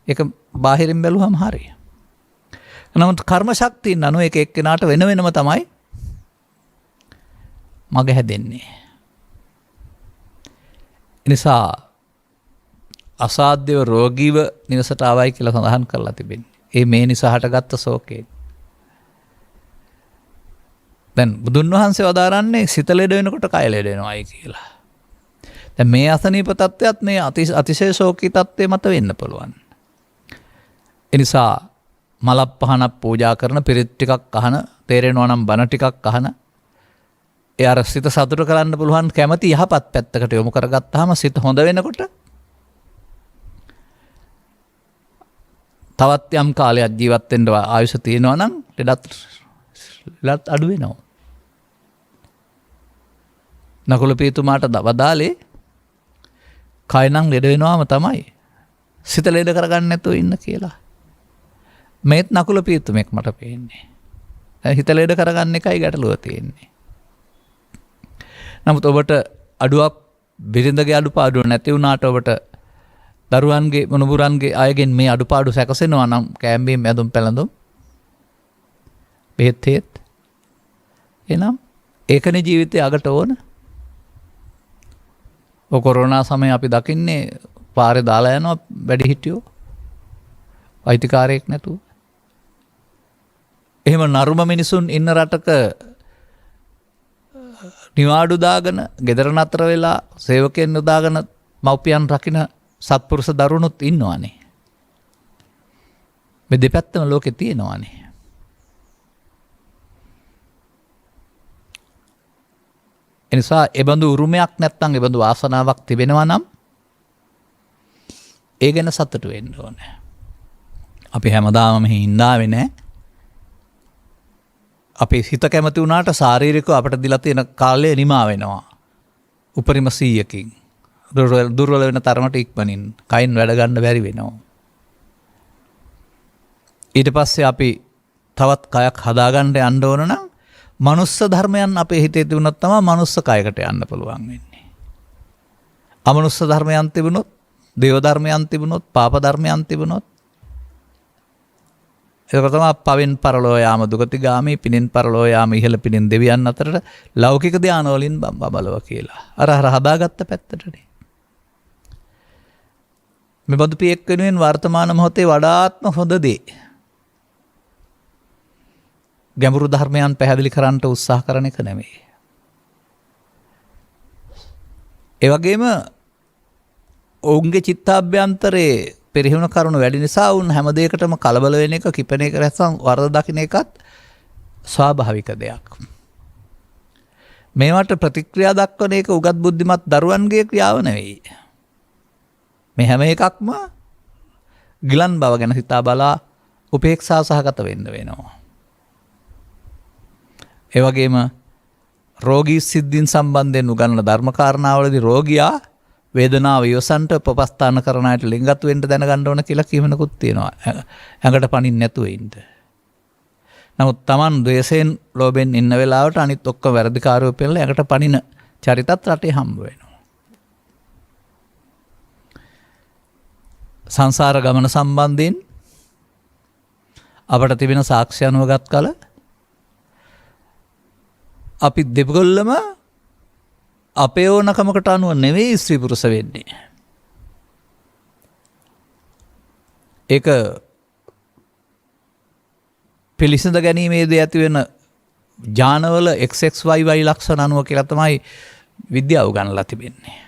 Speaker 2: එක බාහිරින් බැලුවම හරිය. නමුත් කර්ම ශක්තියින් අනුව එක එක්කෙනාට වෙන වෙනම තමයි මග හැදෙන්නේ. නිසා අසාධ්‍යව රෝගීව නිවසට ආවයි කියලා සඳහන් කරලා තිබෙන්නේ. ඒ මේ නිසා හටගත්ත ශෝකයෙන්. දැන් බුදුන් වහන්සේ වදාරන්නේ සිත ලෙඩ වෙනකොට කය ලෙඩ වෙනවායි කියලා. දැන් මේ අසනීප තත්ත්වයක් මේ අතිශය ශෝකී තත්ත්වය මත වෙන්න පුළුවන්. ඒ නිසා මලක් පහනක් පූජා කරන පිරිත් ටිකක් අහන තේරෙනවා නම් බණ ටිකක් අහන ඒ අර සිත සතුට කරන්න පුළුවන් කැමැති යහපත් පැත්තකට යොමු කරගත්තාම සිත හොඳ වෙනකොට තවත් යම් කාලයක් ජීවත් වෙන්න ආයුෂ තියෙනවා නම් ලෙඩත් අඩු වෙනවා. නකුල පීතුමාට වදාලේ කය නම් ලෙඩ වෙනවාම තමයි සිත ලෙඩ කරගන්න නැතුව ඉන්න කියලා. මේත් නකුල පීතුමෙක් මට පේන්නේ. හිත ලෙඩ කරගන්න එකයි ගැටලුව තියෙන්නේ. නමුත් ඔබට අඩුවක් බිරිඳගේ අඩුපාඩුව නැති වුණාට ඔබට දරුවන්ගේ මොනුබුරන්ගේ අයගෙන් මේ අඩුපාඩු සැකසෙනවා නම් කෑම්බීම් ඇඳුම් පැළඳුම් බෙහෙත් හේත් එනම් ඒකනේ ජීවිතය අගට ඕන. ඔය කොරෝනා සමයේ අපි දකින්නේ පාරේ දාලා යනවා වැඩිහිටියෝ අයිතිකාරයෙක් නැතුව. එහෙම නරුම මිනිසුන් ඉන්න රටක නිවාඩු දාගෙන ගෙදර නතර වෙලා සේවකයන් යොදාගෙන මව්පියන් රකින්න සත්පුරුෂ දරුණුත් ඉන්නවානේ. මේ දෙපැත්තම ලෝකේ තියෙනවානේ. එනිසා එබඳු උරුමයක් නැත්නම් එබඳු වාසනාවක් තිබෙනවා නම් ඒ ගැන සතුටු වෙන්න ඕනේ. අපි හැමදාම මෙහි ඉඳාවේ නැහැ. අපේ හිත කැමති වුණාට ශාරීරිකව අපට දීලා තියෙන කාලය නිමා වෙනවා. උපරිම 100කින්. දුර්වල වෙන තරමට ඉක්මනින් කයින් වැඩ ගන්න බැරි වෙනවා. ඊට පස්සේ අපි තවත් කයක් හදාගන්න යන්න ඕන නම් මනුස්ස ධර්මයන් අපේ හිතේ තිබුණොත් තමයි මනුස්ස කයකට යන්න පුළුවන් වෙන්නේ. අමනුස්ස ධර්මයන් තිබුණොත්, දේව ධර්මයන් තිබුණොත්, පාප ධර්මයන් තිබුණොත් ඒක තමයි පවෙන් පරලෝ යාම දුගතිගාමී, පිනෙන් පරලෝ යාම ඉහළ පිනෙන් දෙවියන් අතරට ලෞකික ධාන වලින් බබලව කියලා. අර හදාගත්ත පැත්තටනේ. මේ බඳු පියෙක් වෙනුවෙන් වර්තමාන මොහොතේ වඩාත්ම හොඳ දේ ගැඹුරු ධර්මයන් පැහැදිලි කරන්නට උත්සාහ කරන එක නෙමෙයි. ඒ වගේම ඔවුන්ගේ චිත්තාභ්‍යන්තරයේ පරිහුණ කරුණු වැඩි නිසා උන් හැම දෙයකටම කලබල වෙන එක, කිපෙන එක රැස්සන් වරද දකින්න එකත් ස්වාභාවික දෙයක්. මේවට ප්‍රතික්‍රියා දක්වන එක උගත් බුද්ධිමත් දරුවන්ගේ ක්‍රියාව නෙවෙයි. මේ හැම එකක්ම ගිලන් බව ගැන හිතා බලා උපේක්ෂා සහගත වෙන්න වෙනවා. ඒ වගේම රෝගී සිද්ධීන් සම්බන්ධයෙන් උගන්වන ධර්ම කාරණාවලදී රෝගියා වේදනාව ඉවසන්ට උපස්ථාන කරන අයට ලිංගතු වෙන්න දැනගන්න ඕන කියලා කියවනකුත් තියෙනවා. ඇඟට පනින්න නැතුව ඉන්න. නමුත් Taman ද්වේෂයෙන් ලෝභයෙන් ඉන්න වෙලාවට අනිත් ඔක්කොම වැරදිකාරයෝ පෙන්නලා ඇඟට පනින චරිතත් රටේ හම්බ වෙනවා. සංසාර ගමන සම්බන්ධයෙන් අපට තිබෙන සාක්ෂි අනුවගත් කල අපි දෙපොල්ලම අපේ ඕනකමකට අනුව නෙවෙයි ස්ත්‍රී පුරුෂ වෙන්නේ. ඒක පිළිසඳ ගැනීමේදී ඇති වෙන ඥානවල XXYY ලක්ෂණ අනුව කියලා තමයි විද්‍යාව උගන්වලා තිබෙන්නේ.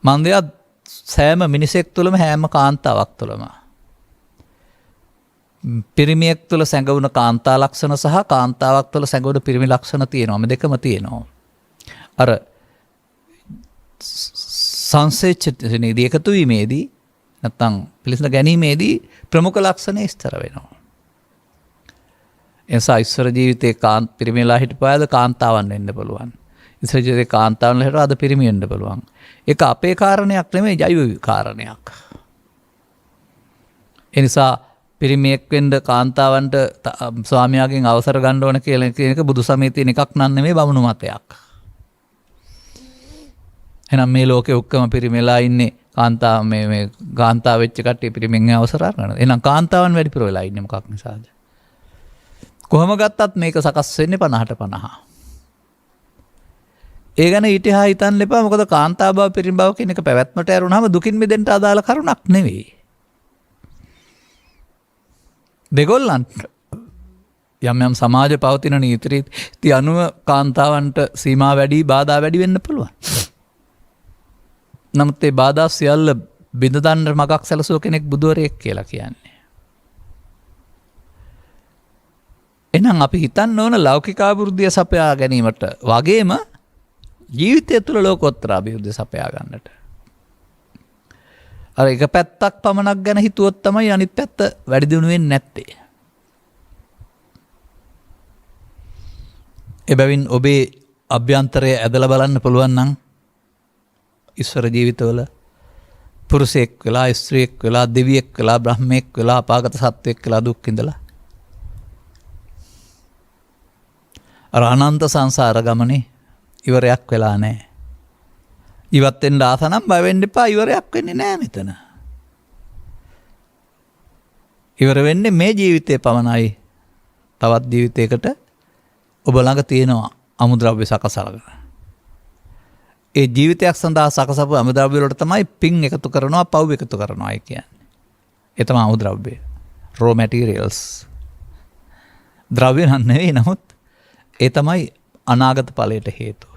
Speaker 2: මන්දයා සෑම මිනිසෙක් තුළම හැම කාන්තාවක් තුළම පිරිමියෙක් තුළ සැඟවුණ කාන්තා ලක්ෂණ සහ කාන්තාවක් තුළ සැඟවුණ පිරිමි ලක්ෂණ තියෙනවා. මේ දෙකම තියෙනවා. අර සංසේචනයේදී එකතු වීමේදී නැත්නම් පිළිසඳ ගැනීමේදී ප්‍රමුඛ ලක්ෂණ ඉස්තර වෙනවා. එනිසා ඉස්සර ජීවිතේ පිරිමිලා හිටපුවාද කාන්තාවන් වෙන්න පුළුවන්. ඉස්සර ජීවිතේ කාන්තාවන් හිටපුවා අද පිරිමි වෙන්න පුළුවන්. ඒක අපේ කාරණයක් නෙමෙයි ජෛව කාරණයක්. එනිසා පිරිමියෙක් වෙන්න කාන්තාවන්ට ස්වාමියාගෙන් අවසර ගන්න ඕන කියලා කියන එක බුදු සමයේ තියෙන එකක් නන් නෙමෙයි බමුණු මතයක්. එහෙනම් මේ ලෝකේ ඔක්කොම පිරිමිලා ඉන්නේ කාන්තාව වෙච්ච කට්ටිය පිරිමින් අවසර අරගෙන. එහෙනම් කාන්තාවන් වැඩිපුර වෙලා ඉන්නේ මොකක් නිසාද? කොහොම ගත්තත් මේක සකස් වෙන්නේ 50ට 50. ඒ ගැන ඊට එහා හිතන්න එපා. මොකද කාන්තා බව පිරිමි බව කියන එක පැවැත්මට ඇරුණාම දුකින් මිදෙන්න අදාළ කරුණක් නෙවෙයි. දෙගොල්ලන්ට යම් යම් සමාජ පවතින නීති රීති අනුව කාන්තාවන්ට සීමා වැඩි බාධා වැඩි වෙන්න පුළුවන්. නමුත් ඒ බාධා සියල්ල බිඳ දන්න මගක් සැලසුව කෙනෙක් බුදුවරයෙක් කියලා කියන්නේ. එහෙනම් අපි හිතන්න ඕන ලෞකික අභිවෘද්ධිය සපයා ගැනීමට වගේම ජීවිතය තුළ ලෝකෝත්තර අභිවෘද්ධිය සපයා ගන්නට. අර එක පැත්තක් පමණක් ගැන හිතුවොත් තමයි අනිත් පැත්ත වැඩි දියුණු වෙන්නේ නැත්තේ. එබැවින් ඔබේ අභ්‍යන්තරය ඇදලා බලන්න පුළුවන් නම් ඉස්සර ජීවිතවල පුරුෂයෙක් වෙලා ස්ත්‍රියෙක් වෙලා දෙවියෙක් වෙලා බ්‍රහ්මයෙක් වෙලා අපාගත සත්වෙක් වෙලා දුක් විඳලා අර අනන්ත සංසාර ගමනේ ඉවරයක් වෙලා නැහැ. ඉවත් වෙන්න ආස නම් බය වෙන්න එපා, ඉවරයක් වෙන්නේ නැහැ මෙතන. ඉවර වෙන්නේ මේ ජීවිතේ පමණයි. තවත් ජීවිතයකට ඔබ ළඟ තියෙනවා අමුද්‍රව්‍ය සකසලගෙන. ඒ ජීවිතයක් සඳහා සකසපු අමුද්‍රව්‍ය වලට තමයි පින් එකතු කරනවා, පව් එකතු කරනවා කියන්නේ. ඒ තමයි අමුද්‍රව්‍ය. raw materials. ද්‍රව්‍ය නෙවෙයි, නමුත් ඒ තමයි අනාගත ඵලයට හේතුව.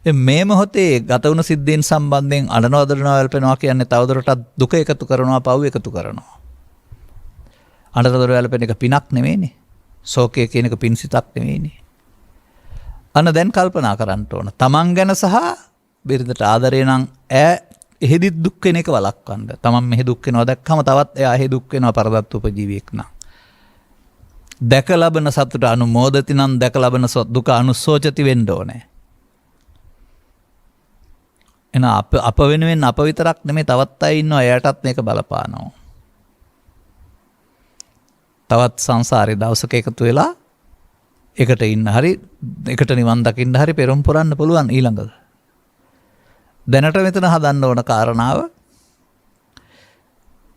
Speaker 2: මේ මොහොතේ ගත වුණු සිද්ධීන් සම්බන්ධයෙන් අඬනවා දරනවා වැළපෙනවා කියන්නේ තවදුරටත් දුක එකතු කරනවා, පව් එකතු කරනවා. අඬනවා දරනවා වැළපෙන එක පිනක් නෙවෙයිනේ. ශෝකය කියන එක පින්සිතක් නෙවෙයිනේ. අන්න දැන් කල්පනා කරන්න ඕන. තමන් ගැන සහ බිරිඳට ආදරේ නම් එහෙදි දුක් වෙන එක වළක්වන්න. තමන් මෙහෙ දුක් වෙනවා දැක්කම තවත් එයා එහෙ දුක් වෙනවා පරදත්ත උපජීවියෙක් නම්. දැක ලබන සතුට අනුමෝදති නම් දැක ලබන දුක අනුශෝචති වෙන්න ඕනේ. එන අප වෙනුවෙන් අප විතරක් නෙමෙයි තවත් අය ඉන්නවා එයාටත් මේක බලපානවා. තවත් සංසාරේ දවසක එකතු වෙලා එකට ඉන්න හරි එකට නිවන් දකින්න හරි පෙරම් පුරන්න පුළුවන් ඊළඟද. දැනට මෙතන හදන්න ඕන කාරණාව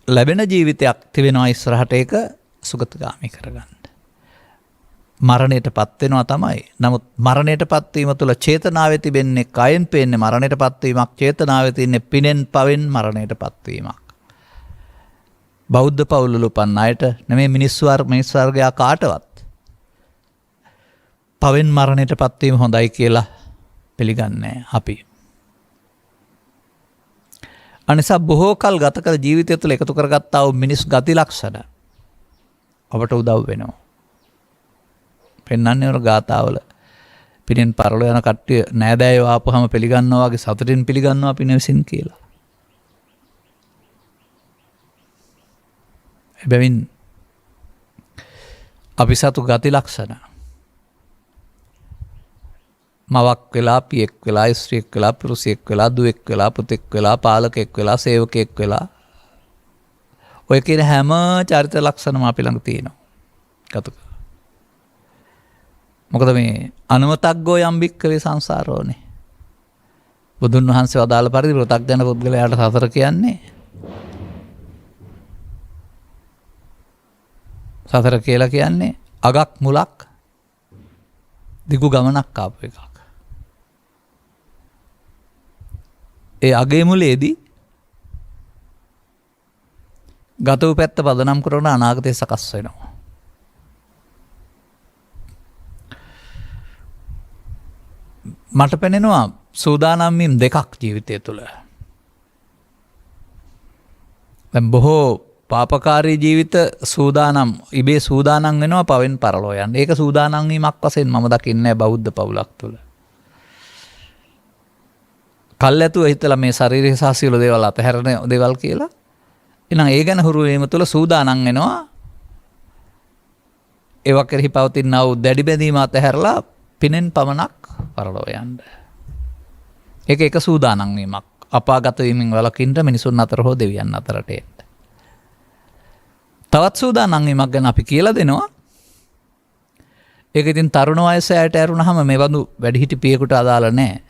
Speaker 2: ලැබෙන ජීවිතයක් තිබෙනවා ඉස්සරහට ඒක සුගතගාමී කරගන්න. මරණයට පත් වෙනවා තමයි. නමුත් මරණයට පත්වීම තුළ චේතනාවේ තිබෙන්නේ කයෙන් පේන්නේ මරණයට පත්වීමක්, චේතනාවේ තින්නේ පිනෙන් පවෙන් මරණයට පත්වීමක්. බෞද්ධ පවුල්වල උපන් අයට නෙමෙයි මිනිස් වර්ගයා කාටවත් පවෙන් මරණයට පත්වීම හොඳයි කියලා පිළිගන්නේ අපි. අනිසා බොහෝ කල් ගත කළ ජීවිතය තුළ එකතු කරගත්තා වූ මිනිස් ගති ලක්ෂණ අපට උදව් වෙනවා. පෙන්වන්නේ වල ගාතාවල පිනෙන් පරලෝ යන කට්ටිය නෑදෑයෝ ආපුවම පිළිගන්නවා වගේ සතුටින් පිළිගන්නවා පින විසින් කියලා. එබැවින් අපි සතු ගති ලක්ෂණ මවක් වෙලා, පියෙක් වෙලා, ස්ත්‍රියෙක් වෙලා, පුරුෂයෙක් වෙලා, දුවෙක් වෙලා, පුතෙක් වෙලා, පාලකෙක් වෙලා, සේවකයෙක් වෙලා ඔය කියන හැම චරිත ලක්ෂණම අපි ළඟ තියෙනවා. කතුක මොකද මේ අනුමතග්ගෝ යම් භික්ඛවේ සංසාරෝනේ. බුදුන් වහන්සේ වදාළ පරිදි පෘථග්ජන පුද්ගලයාට සසර කියන්නේ සසර කියලා කියන්නේ අගක් මුලක් දිගු ගමනක් ආපු එකක්. ඒ අගේ මුලේදී ගත වූ පැත්ත පදනම් කරන අනාගතය සකස් වෙනවා. මට පෙනෙනවා සූදානම් වීම දෙකක් ජීවිතය තුළ. දැන් බොහෝ පාපකාරී ජීවිත සූදානම් ඉබේ සූදානම් වෙනවා පවෙන් පරලෝ යන්න. ඒක සූදානම් වීමක් වශයෙන් මම දකින්නේ බෞද්ධ පවුලක් තුළ. කල්ැතුව හිතලා මේ ශරීරය සහ සියලු දේවල් අතහැරන දේවල් කියලා. එහෙනම් ඒ ගැන හුරු වීම තුළ සූදානම් වෙනවා. ඒවා කෙරෙහි පවතිනා වූ දැඩි බැඳීම අතහැරලා පිනෙන් පමණක් පරලොව යන්න. ඒක එක සූදානම් වීමක්. අපාගත වීමෙන් වළකින්න මිනිසුන් අතර හෝ දෙවියන් අතරට එන්න. තවත් සූදානම් වීමක් ගැන අපි කියලා දෙනවා. ඒක ඉතින් තරුණ වයසේ අයට ඇරුණාම මේ බඳු වැඩිහිටි පියෙකුට අදාළ නැහැ.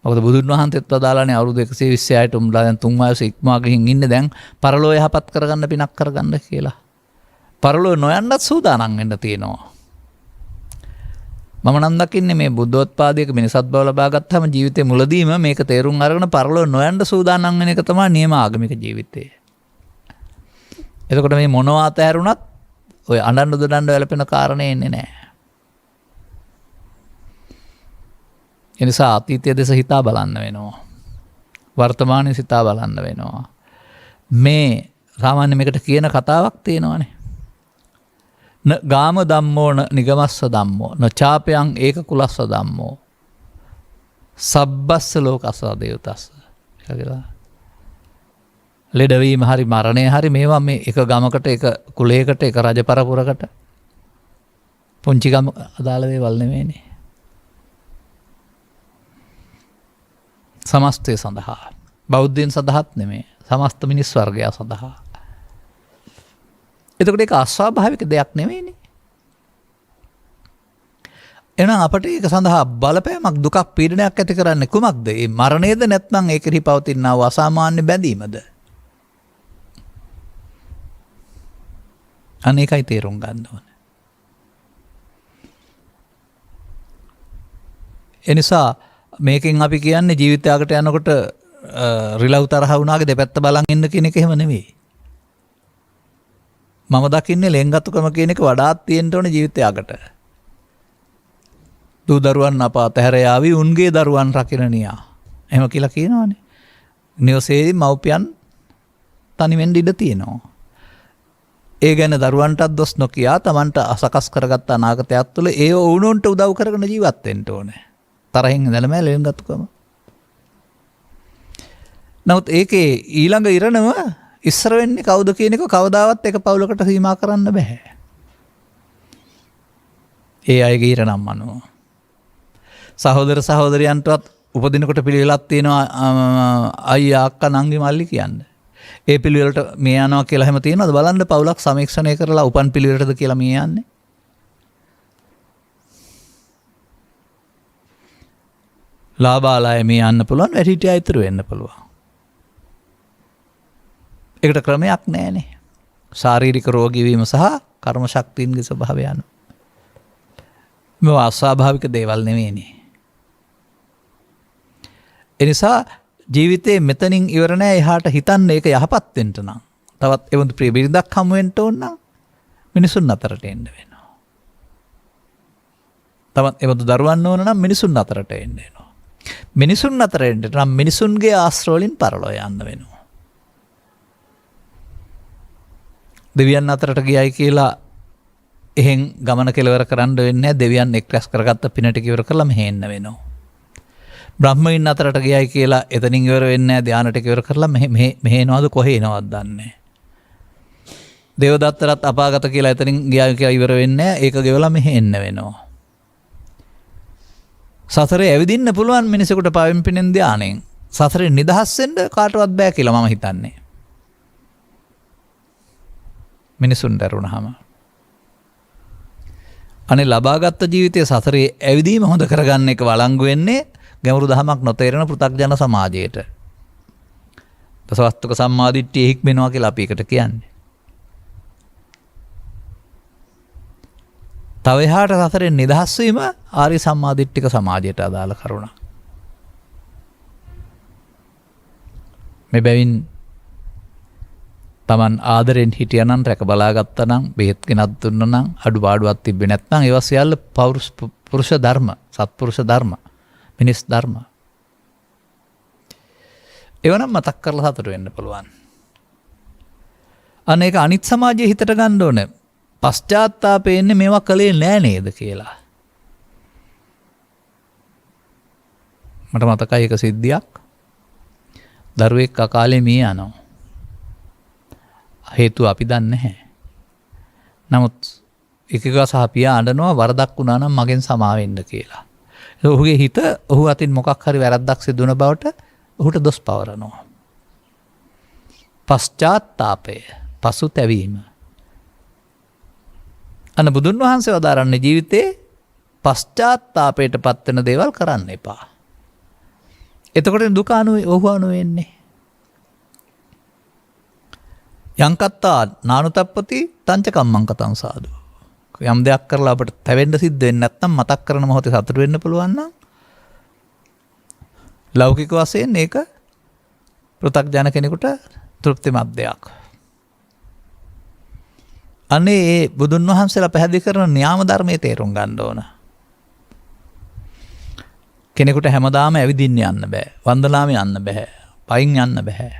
Speaker 2: මොකද බුදුන් වහන්සේත් අදාළනේ අවුරුදු 120 අයට උඹලා දැන් තුන් වයසේ ඉක්මවා ගිහින් ඉන්නේ දැන් පරලෝ යහපත් කරගන්න පිනක් කරගන්න කියලා. පරලෝ නොයන්නත් සූදානම් වෙන්න තියෙනවා. මම නම් දකින්නේ මේ බුද්ධෝත්පාදයක මිනිසත් බව ලබා ගත්තාම ජීවිතේ මුලදීම මේක තේරුම් අරගෙන පරලෝ නොයන්න සූදානම් වෙන එක තමයි නියම ආගමික ජීවිතය. එතකොට මේ මොනවා අතහැරුණත් ඔය අඬන්න දොඩන්න වැළපෙන කාරණේ එන්නේ නැහැ. එනිසා අතීතය දෙස හිතා බලන්න වෙනවා. වර්තමානයේ සිතා බලන්න වෙනවා. මේ සාමාන්‍ය මේකට කියන කතාවක් තියෙනවානේ. න ගාම ධම්මෝ න නිගමස්ස ධම්මෝ න චාපයං ඒක කුලස්ස ධම්මෝ සබ්බස්ස ලෝකස්ස දේවතස්ස කියලා. ලෙඩවීම හරි මරණය හරි මේවා මේ එක ගමකට එක කුලයකට එක රජ පරපුරකට පුංචි ගම අදාළ දේවල් නෙමෙයිනේ. සමස්තය සඳහා බෞද්ධයන් සඳහාත් නෙමේ සමස්ත මිනිස් වර්ගය සඳහා. එතකොට ඒක අස්වාභාවික දෙයක් නෙමෙයිනේ. එහෙනම් අපට ඒක සඳහා බලපෑමක් දුකක් පීඩනයක් ඇති කරන්නේ කුමක්ද? ඒ මරණයද නැත්නම් ඒකෙහි පවතිනා වූ අසාමාන්‍ය බැඳීමද? අනේකයි තේරුම් ගන්න ඕනේ. එනිසා මේකෙන් අපි කියන්නේ ජීවිතයකට යනකොට රිලව් තරහ වුණාගේ දෙපැත්ත බලන් ඉන්න කියන එක එහෙම නෙවෙයි. මම දකින්නේ ලෙන්ගතුකම කියන එක වඩාත් තියෙන්න ඕනේ ජීවිතයකට. දූ දරුවන් අප අතහැර යාවි උන්ගේ දරුවන් රකින්න නියා. එහෙම කියලා කියනවනේ. නිවසේදී මව්පියන් තනි වෙන්න ඉඩ තියෙනවා. ඒ ගැන දරුවන්ටත් දොස් නොකියා තමන්ට අසකස් කරගත්ත අනාගතයක් තුළ ඒ වුණොන්ට උදව් කරගෙන ජීවත් වෙන්න ඕනේ. තරහින් ඉඳලා මෑ ලෙන්ගතුකම. නමුත් ඒකේ ඊළඟ ඉරණම ඉස්සර වෙන්නේ කවුද කියන එක කවදාවත් එක පවුලකට සීමා කරන්න බෑ. ඒ අයගේ ඉරණම් අනුව. සහෝදර සහෝදරියන්ටවත් උපදිනකොට පිළිවෙලක් තියෙනවා අයියා අක්කා නංගි මල්ලි කියන්නේ. ඒ පිළිවෙලට මේ යනවා කියලා හැම තියෙනවද බලන්න පවුලක් සමීක්ෂණය කරලා උපන් පිළිවෙලටද කියලා මේ යන්නේ. ලාබාලාය මේ යන්න පුළුවන් වැඩිහිටියා ඉතුරු වෙන්න පුළුවන්. ඒකට ක්‍රමයක් නැහැනේ. ශාරීරික රෝගී වීම සහ කර්ම ශක්තියින්ගේ ස්වභාවය අනුව. මේවා අස්වාභාවික දේවල් නෙවෙයිනේ. එනිසා ජීවිතේ මෙතනින් ඉවර නැහැ. එහාට හිතන්න ඒක යහපත් වෙන්න නම් තවත් එවුන් ප්‍රිය බිරිඳක් හමු වෙන්න ඕන නම් මිනිසුන් අතරට එන්න වෙනවා. තවත් එවුන් දරුවන් ඕන නම් මිනිසුන් අතරට එන්න වෙනවා. මිනිසුන් අතර එන්න නම් මිනිසුන්ගේ ආශ්‍රය වලින් පරලෝ යන්න වෙනවා. දෙවියන් අතරට ගියයි කියලා එහෙන් ගමන කෙලවර කරන්න වෙන්නේ නැහැ. දෙවියන් එක් රැස් කරගත්ත පින ටික ඉවර කරලා මෙහෙ එන්න වෙනවා. බ්‍රහ්මයින් අතරට ගියයි කියලා එතනින් ඉවර වෙන්නේ නැහැ. ධානය ටික ඉවර කරලා මෙහෙ එනවද කොහේ එනවද දන්නේ නැහැ. දේවදත්තරත් අපාගත කියලා එතනින් ගියයි කියලා ඉවර වෙන්නේ නැහැ. ඒක ගෙවලා මෙහෙ එන්න වෙනවා. සසරේ ඇවිදින්න පුළුවන් මිනිසෙකුට පවෙන් පිනෙන් ධානයෙන්. සසරේ නිදහස් වෙන්න කාටවත් බෑ කියලා මම හිතන්නේ. මිනිසුන් දරුණාම අනේ ලබාගත් ජීවිතයේ සසරේ ඇවිදීම හොඳ කරගන්න එක වළංගු වෙන්නේ ගැඹුරු දහමක් නොතේරෙන පෘථග්ජන සමාජයට. දසවස්තුක සම්මාදිට්ඨිය හික්මෙනවා කියලා අපි එකට කියන්නේ. තව එහාට සසරෙන් නිදහස් වීම ආර්ය සම්මාදිට්ඨික සමාජයට අදාළ කරුණක්. මේ බැවින් තමන් ආදරෙන් හිටියනම් රැක බලාගත්තා නම් බෙහෙත් ගෙනත් දුන්නා නම් අඩුපාඩුවක් තිබ්බේ නැත්නම් ඒවා සියල්ල පුරුෂ ධර්ම, සත්පුරුෂ ධර්ම, මිනිස් ධර්ම. ඒවනම් මතක් කරලා සතුට වෙන්න පුළුවන්. අනේක අනිත් සමාජයේ හිතට ගන්න ඕනේ. පශ්චාත්තාපේ ඉන්නේ මේවා කලේ නෑ නේද කියලා. මට මතකයි එක සිද්ධියක්. දරුවෙක් අකාලේ මිය යනවා. හේතුව අපි දන්නේ නැහැ. නමුත් එකක සහ පියා අඬනවා වරදක් වුණා නම් මගෙන් සමාව වෙන්න කියලා. ඔහුගේ හිත ඔහු අතින් මොකක් හරි වැරද්දක් සිදු වුණ බවට ඔහුට දොස් පවරනවා. පශ්චාත්තාපය, පසුතැවීම. අන්න බුදුන් වහන්සේ වදාරන්නේ ජීවිතේ පශ්චාත්තාපයට පත්වෙන දේවල් කරන්න එපා. එතකොට දුක ඔහු අනු වෙන්නේ. යංකත්තා නානුතප්පති තංචකම්මං කතං සාදු. යම් දෙයක් කරලා අපට තැවෙන්න සිද්ධ වෙන්නේ නැත්නම් මතක් කරන මොහොතේ සතුට වෙන්න පුළුවන් නම් ලෞකික වශයෙන් ඒක පෘථග්ජන කෙනෙකුට තෘප්තිමත් දෙයක්. අනේ ඒ බුදුන් වහන්සේලා පැහැදිලි කරන න්‍යාම ධර්මයේ තේරුම් ගන්න ඕන. කෙනෙකුට හැමදාම ඇවිදින්න යන්න බෑ. වන්දනාවේ යන්න බෑ. පයින් යන්න බෑ.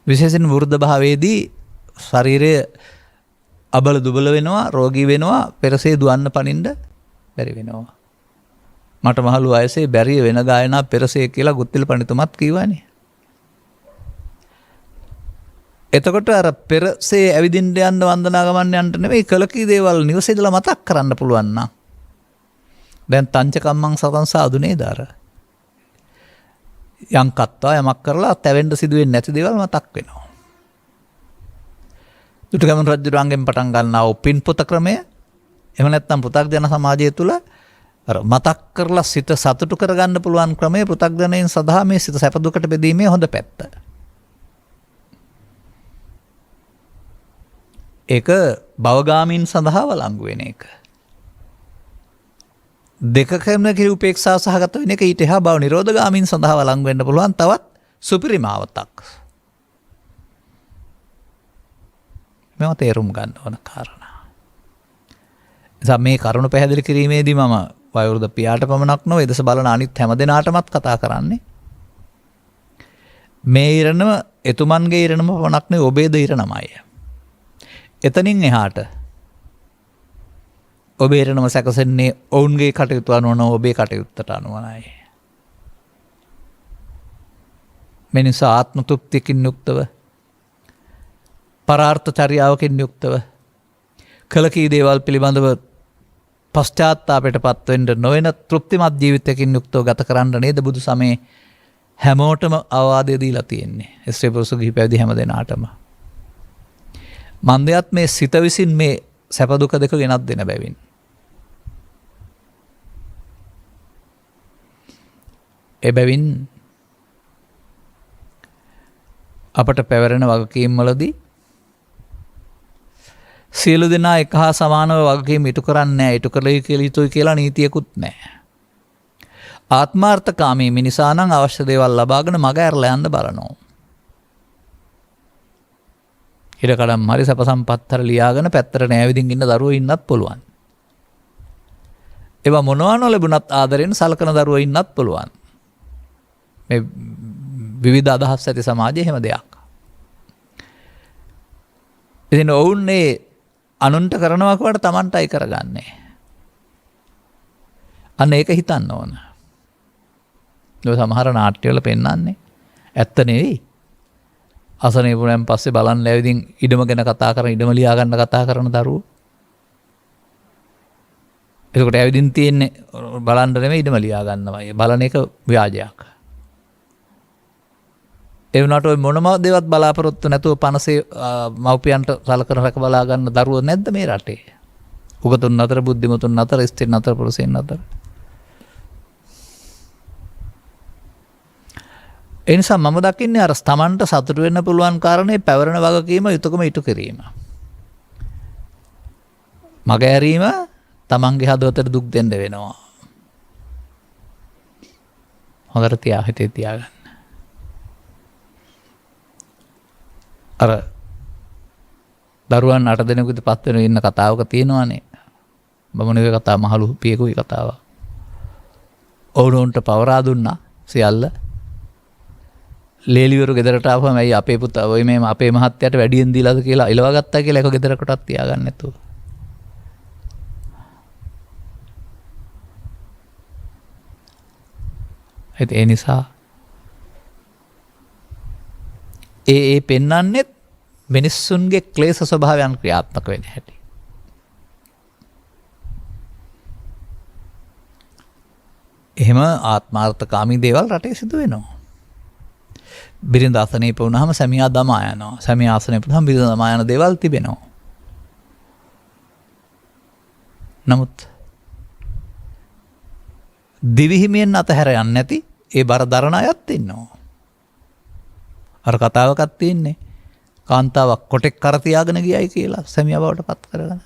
Speaker 2: විශේෂයෙන් වෘද්ධ භාවයේදී ශරීරය අබල දුබල වෙනවා, රෝගී වෙනවා, පෙරසේ දුවන්න පනින්න බැරි වෙනවා. මට මහලු වයසේ බැරිය වෙන ගායනා පෙරසේ කියලා ගුත්තිල පඬිතුමත් කිව්වනේ. එතකොට අර පෙරසේ ඇවිදින්න යන්න වන්දනා ගමන් යන්න නෙවෙයි කලකී දේවල් නිවසේ ඉඳලා මතක් කරන්න පුළුවන් නම් දැන් තංචකම්මං සතං සාදු නේද අර යම් කත්වා යමක් කරලා තැවෙන්න සිදු වෙන්නේ නැති දේවල් මතක් වෙනවා. දුටුගැමුණු රජුරන්ගෙන් පටන් ගන්නා වූ පින්පොත ක්‍රමය එහෙම නැත්නම් පෘථග්ජන සමාජය තුළ අර මතක් කරලා සිත සතුටු කරගන්න පුළුවන් ක්‍රමය පෘථග්ජනයන් සඳහා මේ සිත සැප දුකට බෙදීමේ හොඳ පැත්ත. ඒක භවගාමීන් සඳහා වළංගු වෙන එක. දෙක කරන කිරි උපේක්ෂා සහගත වෙන එක ඊට එහා භව නිරෝධගාමීන් සඳහා වළංගු වෙන්න පුළුවන් තවත් සුපිරිමාවතක්. මේවා තේරුම් ගන්න ඕන කාරණා. එතකොට මේ කරුණ පැහැදිලි කිරීමේදී මම වයෝවෘද්ධ පියාට පමණක් නොවේ එදෙස බලන අනිත් හැම දෙනාටමත් කතා කරන්නේ. මේ ඉරණම එතුමන්ගේ ඉරණම පමණක් නෙවෙයි ඔබේද ඉරණමයි. එතනින් එහාට ඔබේ ඉරණම සැකසෙන්නේ ඔවුන්ගේ කටයුතු අනුව නොව ඔබේ කටයුත්තට අනුවයි. මේ නිසා ආත්ම තෘප්තියකින් යුක්තව පරාර්ථ චර්යාවකින් යුක්තව කලකී දේවල් පිළිබඳව පශ්චාත්තාපයට පත්වෙන්න නොවන තෘප්තිමත් ජීවිතයකින් යුක්තව ගත කරන්න නේද බුදු සමයේ හැමෝටම අවවාදය දීලා තියෙන්නේ. ස්ත්‍රී පුරුෂ ගිහි පැවිදි හැම දෙනාටම. මන්දයත් මේ සිත විසින් මේ සැප දුක දෙක ගෙනත් දෙන බැවින්. එබැවින් අපට පැවරෙන වගකීම් වලදී සියලු දෙනා එක හා සමානව වගකීම් ඉටු කරන්නේ නැහැ. ඉටු කළ යුතුයි කියලා නීතියකුත් නැහැ. ආත්මාර්ථකාමී මිනිසා නම් අවශ්‍ය දේවල් ලබාගෙන මග ඇරලා යන්න බලනවා. ඉරකඩම් හරි සැප සම්පත් හරි ලියාගෙන පැත්තට නෑවිදින් ඉන්න දරුවෝ ඉන්නත් පුළුවන්. ඒවා මොනවා නොලැබුණත් ආදරෙන් සලකන දරුවෝ ඉන්නත් පුළුවන්. මේ විවිධ අදහස් ඇති සමාජයේ හැම දෙයක්. ඉතින් ඔවුන් මේ අනුන්ට කරනවා කියවට Tamanටයි කරගන්නේ. අන්න ඒක හිතන්න ඕන. ඒ සමහර නාට්‍යවල පෙන්නන්නේ ඇත්ත නෙවෙයි. අසනීපුණෙන් පස්සේ බලන්න ඇවිදින් ඉඩම ගැන කතා කරන ඉඩම ලියා ගන්න කතා කරන දරුවෝ. එතකොට ඇවිදින් තියෙන්නේ බලන්න නෙමෙයි ඉඩම ලියා ගන්නවා. බලන එක ව්‍යාජයක්. ඒ වුණාට ඔය මොනම දේවත් බලාපොරොත්තු නැතුව පනසේ මව්පියන්ට සලකන රැක බලා ගන්න දරුවෝ නැද්ද මේ රටේ? උගතුන් අතර බුද්ධිමතුන් අතර ස්ත්‍රීන් අතර පුරුෂයන් අතර. ඒ නිසා මම දකින්නේ අර තමන්ට සතුට වෙන්න පුළුවන් කාරණේ පැවරෙන වගකීම යුතුයකම ඉටු කිරීම. මග ඇරීම තමන්ගේ හදවතට දුක් දෙන්න වෙනවා. හොඳට හිතේ තියාගන්න. අර දරුවන් 8 දෙනෙකුට පත් වෙන ඉන්න කතාවක තියෙනවානේ. බමුණුගේ කතාව මහලු පියෙකුගේ කතාව. ඔවුන්ට පවරා දුන්නා සියල්ල. ලේලිවරු ගෙදරට ආවම ඇයි අපේ පුතා ඔය මේ අපේ මහත්තයාට වැඩියෙන් දීලාද කියලා ඉලව ගත්තා කියලා ඒක ගෙදරකටත් තියාගන්න නැතුව. ඒ නිසා ඒ පෙන්වන්නෙත් මිනිස්සුන්ගේ ක්ලේශ ස්වභාවයන් ක්‍රියාත්මක වෙන හැටි. එහෙම ආත්මාර්ථකාමී දේවල් රටේ සිදු වෙනවා. බිරිඳ අසනීප වුණාම සැමියා දමා යනවා. සැමියා අසනීප වුණාම බිරිඳ දමා යන දේවල් තිබෙනවා. නමුත් දිවිහිමියෙන් අතහැර යන්නේ නැති ඒ බර දරණ අයත් ඉන්නවා. අර කතාවකක් තියෙන්නේ කාන්තාවක් කොටෙක් කර තියාගෙන ගියයි කියලා සැමියා බවට පත් කරගෙන.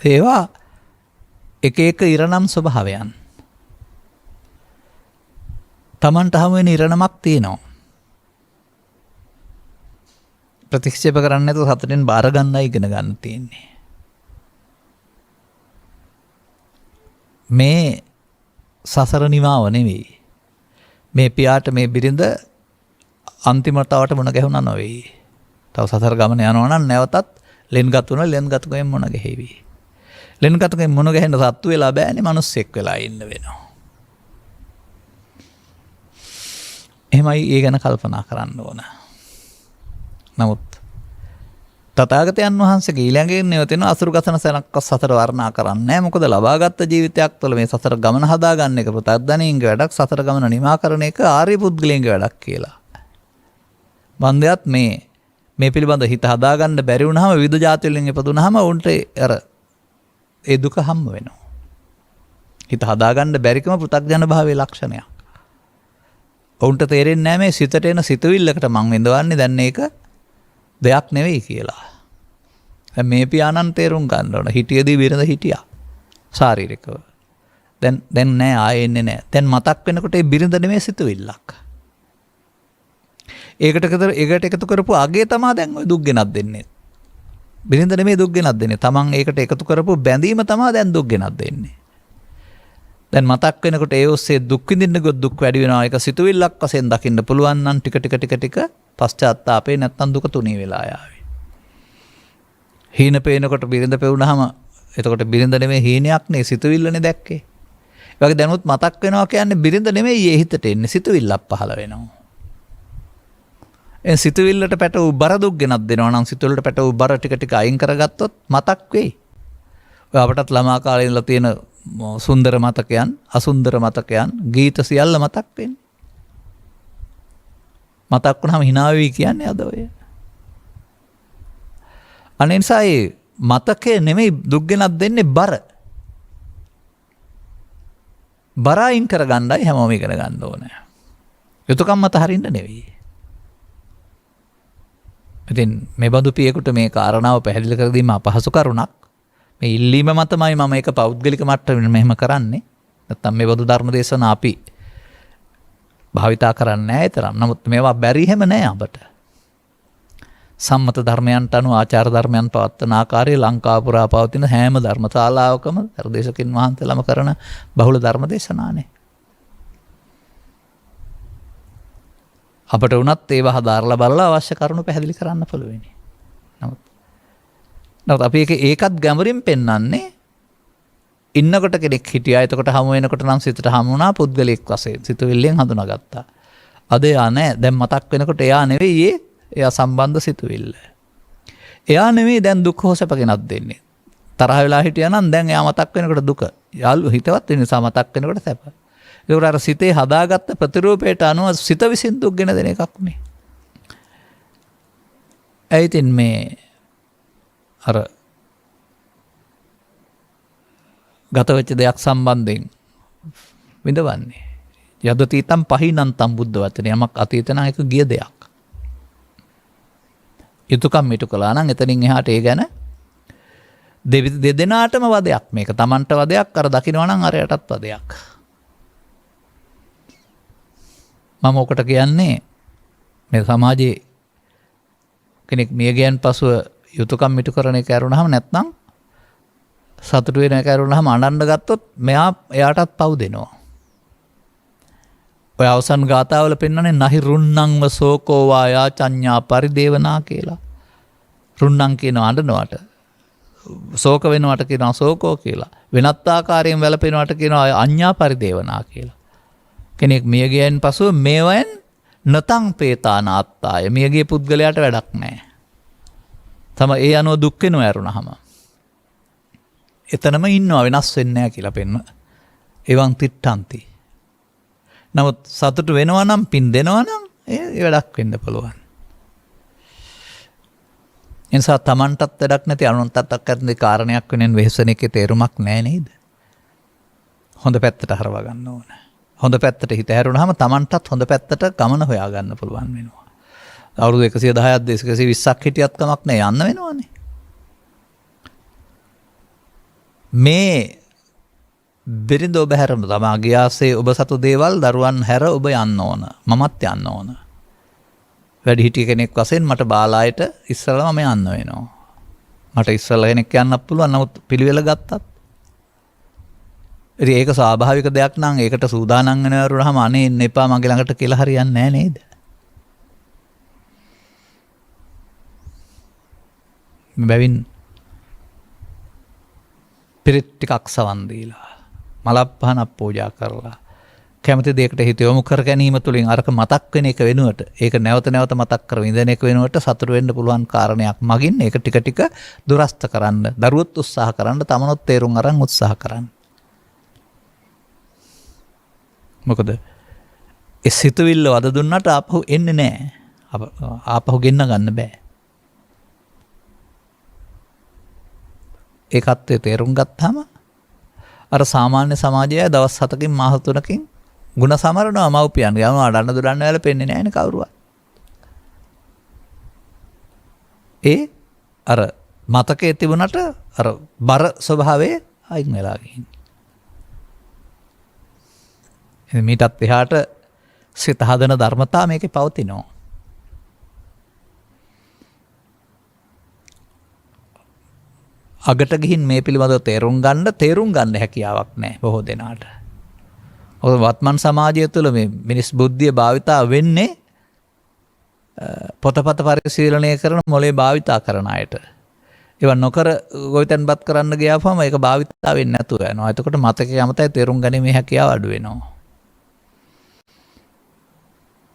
Speaker 2: ඒවා එක එක ඉරණම් ස්වභාවයන්. තමන්ට හමු වෙන ඉරණමක් තියෙනවා. ප්‍රතික්ෂේප කරන්නේ නැතුව සතුටින් බාර ගන්නයි ඉගෙන ගන්න තියෙන්නේ. මේ සසර නිමාව නෙවෙයි. මේ පියාට මේ බිරිඳ අන්තිමටවට මුණ ගැහුණා නොවේ. තව සසර ගමන යනවා නම් නැවතත් ලෙන්ගතුකෙන් මුණ ගැහෙවි. ලෙන්ගතුකෙන් මුණ ගැහෙන්න සත්තු වෙලා බෑනේ මිනිස්සෙක් වෙලා ඉන්න වෙනවා. එහෙමයි ඒ ගැන කල්පනා කරන්න ඕන. නමුත් තථාගතයන් වහන්සේගේ ඊළඟින් නැවතෙන අසුරු ගසන සැනක්ක සසර වර්ණනා කරන්නේ නැහැ. මොකද ලබාගත් ජීවිතයක් තුළ මේ සසර ගමන හදාගන්න එක පුතග්ජනයින්ගේ වැඩක්, සසර ගමන නිමා කරන එක ආර්ය පුද්ගලයන්ගේ වැඩක් කියලා. බන්දයත් මේ පිළිබඳ හිත හදාගන්න බැරි වුණාම විවිධ ජාති වලින් ඉපදුනහම උන්ට අර ඒ දුක හම්බ වෙනවා. හිත හදාගන්න බැරිකම පුතග්ජන භාවයේ ලක්ෂණයක්. ඔවුන්ට තේරෙන්නේ නැහැ මේ සිතට එන සිතුවිල්ලකට මං විඳවන්නේ දැන් ඒක දෙයක් නෙවෙයි කියලා. දැන් මේ පියාණන් තේරුම් ගන්න ඕන. හිටියේදී බිරිඳ හිටියා ශාරීරිකව. දැන් නෑ ආයේ එන්නේ නෑ. දැන් මතක් වෙනකොට ඒ බිරිඳ නෙමෙයි සිතුවිල්ලක්. ඒකට එකතු කරපු අගේ තමා දැන් ඔය දුක් ගෙනත් දෙන්නේ. බිරිඳ නෙමෙයි දුක් ගෙනත් දෙන්නේ. තමන් ඒකට එකතු කරපු බැඳීම තමා දැන් දුක් ගෙනත් දෙන්නේ. දැන් මතක් වෙනකොට ඒ ඔස්සේ දුක් විඳින්න ගොඩ දුක් වැඩි වෙනවා. ඒක සිතුවිල්ලක් වශයෙන් දකින්න පුළුවන් නම් ටික පශ්චාත්තාපේ නැත්තම් දුක තුනී වෙලා යාවි. හීන පේනකොට බිරිඳ පෙවුනහම එතකොට බිරිඳ නෙමෙයි හීනයක් නේ සිතුවිල්ලනේ දැක්කේ. ඒ වගේ දැනුත් මතක් වෙනවා කියන්නේ බිරිඳ නෙමෙයි ඒ හිතට එන්නේ සිතුවිල්ලක් පහළ වෙනවා. ඒ සිතුවිල්ලට පැටවු බර දුක් ගෙනත් දෙනවා නම් සිතුවිල්ලට පැටවු බර ටික අයින් කරගත්තොත් මතක් වෙයි. ඔය අපටත් ළමා කාලේ ඉඳලා තියෙන සුන්දර මතකයන්, අසුන්දර මතකයන්, ගීත සියල්ල මතක් වෙන්නේ. මතක් වුණාම hina වෙවි කියන්නේ අද ඔය. අනේ නිසා ඒ මතකේ නෙමෙයි දුක් ගෙනත් දෙන්නේ බර. බර අයින් කරගන්නයි හැමෝම ඉගෙන ගන්න ඕනේ. යුතුයකම් මත හරින්න නෙවෙයි. ඉතින් මේ බඳු පියෙකුට මේ කාරණාව පැහැදිලි කර දීම අපහසු කරුණක්. මේ ඉල්ලීම මතමයි මම ඒක පෞද්ගලික මට්ටමින් මෙහෙම කරන්නේ. නැත්තම් මේ බඳු ධර්ම දේශනා අපි භාවිතා කරන්නේ නැහැ තරම්. නමුත් මේවා බැරි හැම නැහැ අපට. සම්මත ධර්මයන්ට අනුව ආචාර ධර්මයන් පවත්වන ආකාරයේ ලංකාව පුරා පවතින හැම ධර්මශාලාවකම ධර්මදේශකින් වහන්සේලාම කරන බහුල ධර්ම දේශනානේ. අපට වුණත් ඒවා හදාarලා බලලා අවශ්‍ය කරුණු පැහැදිලි කරන්න පුළුවනි. නමුත් අපි ඒකත් ගැඹුරින් පෙන්වන්නේ ඉන්නකොට කෙනෙක් හිටියා. එතකොට හමු වෙනකොට නම් සිතට හමු වුණා පුද්ගලෙක් වශයෙන්. සිතුවිල්ලෙන් හඳුනාගත්තා. අද එයා නැහැ. දැන් මතක් වෙනකොට එයා නෙවෙයි එයා සම්බන්ධ සිතුවිල්ල. එයා නෙවෙයි දැන් දුක් හෝ සැප ගෙනත් දෙන්නේ. තරහ වෙලා හිටියා නම් දැන් එයා මතක් වෙනකොට දුක. යාළු හිතවත් වෙන නිසා මතක් වෙනකොට සැප. ඒකට අර සිතේ හදාගත්ත ප්‍රතිරූපයට අනුව සිත විසින් දුක් ගෙන දෙන එකක් නේ. ඇයිතින් මේ අර ගත වෙච්ච දෙයක් සම්බන්ධයෙන් විඳවන්නේ. යදතීතම් පහිනන්තම් බුද්ධ වචනේ යමක් අතීත නම් ඒක ගිය දෙයක්. යුතුයකම් මිටු කළා නම් එතනින් එහාට ඒ ගැන දෙදෙනාටම වදයක්. මේක Tamanට වදයක්, අර දකින්නවා නම් අරයටත් වදයක්. මම ඔකට කියන්නේ මේ සමාජයේ කෙනෙක් මිය ගියන් පසුව යුතුයකම් මිටු කරන එක ඇරුණාම නැත්නම් සතුට වෙන එක ඇරුණාම අඬන්න ගත්තොත් එයාටත් පව් දෙනවා. ඔය අවසන් ගාථාවල පෙන්වන්නේ නහි රුන්නංව සෝකෝ වා යාචඤ්ඤා පරිදේවනා කියලා. රුන්නං කියන අඬනවට ශෝක වෙනවට කියනවා ශෝකෝ කියලා. වෙනත් ආකාරයෙන් වැළපෙනවට කියනවා අඤ්ඤා පරිදේවනා කියලා. කෙනෙක් මිය ගියන් පසුව මේවෙන් නතං පේතානාත්තාය මියගේ පුද්ගලයාට වැඩක් නැහැ. තම ඒ අනුව දුක් වෙනවා ඇරුණාම. එතනම ඉන්නවා වෙනස් වෙන්නේ නැහැ කියලා පෙන්න. එවං තිට්ඨන්ති. නමුත් සතුට වෙනවා නම් පින් දෙනවා නම් ඒ වැඩක් වෙන්න පුළුවන්. එනිසා තමන්ටත් වැඩක් නැති අනුන්ටත් අක්කරන කාරණයක් වෙනෙන් වෙහසන එකේ තේරුමක් නැහැ නේද? හොඳ පැත්තට හරවා ගන්න ඕන. හොඳ පැත්තට හිත හැරුණාම තමන්ටත් හොඳ පැත්තට ගමන හොයා ගන්න පුළුවන් වෙනවා. අවුරුදු 110ක් 120ක් හිටියත් කමක් නැහැ යන්න වෙනවනේ. මේ බිරිඳ ඔබ හැරම තමා ගියාසේ ඔබ සතු දේවල් දරුවන් හැර ඔබ යන්න ඕන. මමත් යන්න ඕන. වැඩි හිටිය කෙනෙක් වශයෙන් මට බාලායට ඉස්සරලා මම යන්න වෙනවා. මට ඉස්සරලා කෙනෙක් යන්නත් පුළුවන්. නමුත් පිළිවෙල ගත්තත් ඉතින් ඒක ස්වාභාවික දෙයක් නම් ඒකට සූදානම් වෙනවරුනහම අනේ ඉන්න එපා මගේ ළඟට කියලා හරියන්නේ නැහැ නේද? බැවින් පිරිත් ටිකක් සවන් දීලා මලක් පහනක් පූජා කරලා කැමති දෙයකට හිත යොමු කර ගැනීම තුළින් අරක මතක් වෙන එක වෙනුවට ඒක නැවත නැවත මතක් කර විඳින එක වෙනුවට සතුට වෙන්න පුළුවන් කාරණයක් මගින් ඒක ටික ටික දුරස්ත කරන්න දරුවොත් උත්සාහ කරන්න තමනොත් තේරුම් අරන් උත්සාහ කරන්න. මොකද ඒ සිතුවිල්ල වද දුන්නට ආපහු එන්නේ නැහැ. ආපහු ගෙන්න ගන්න බෑ. ඒකත් තේරුම් ගත්තාම අර සාමාන්‍ය සමාජයේ දවස් 7කින් මාස 3කින් ಗುಣ සමරනවා මව්පියන්. යනවා අඬන්න දුරන්න වැළපෙන්නේ නැහැ නේ කවුරුවත්. ඒ අර මතකයේ තිබුණට අර බර ස්වභාවයේ අයින් වෙලා ගිහින්. එහේ මීටත් එහාට සිත හදන ධර්මතා මේකේ පවතිනවා. අගට ගිහින් මේ පිළිබඳව තේරුම් ගන්න හැකියාවක් නැහැ බොහෝ දෙනාට. ඔය වත්මන් සමාජය තුළ මේ මිනිස් බුද්ධිය භාවිතා වෙන්නේ පොතපත පරිශීලනය කරන මොලේ භාවිතා කරන අයට. ඒවා නොකර ගොවිතැන්පත් කරන්න ගියාම ඒක භාවිතා වෙන්නේ නැතුව යනවා. එතකොට මතකයේ යමතයි තේරුම් ගැනීමේ හැකියාව අඩු වෙනවා.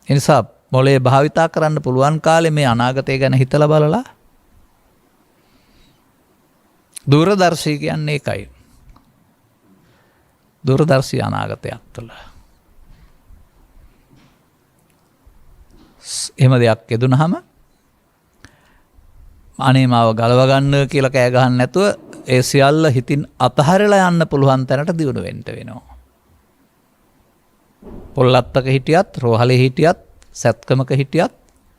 Speaker 2: ඒ නිසා මොලේ භාවිතා කරන්න පුළුවන් කාලේ මේ අනාගතය ගැන හිතලා බලලා දූරදර්ශී කියන්නේ ඒකයි. දූරදර්ශී අනාගතයක් තුළ. එහෙම දෙයක් යෙදුනහම අනේ මාව ගලව ගන්න කියලා කෑ ගහන්න නැතුව ඒ සියල්ල හිතින් අතහැරලා යන්න පුළුවන් තැනට දියුණු වෙන්න වෙනවා. පොල්ලත්තක හිටියත්, රෝහලේ හිටියත්, සැත්කමක හිටියත්,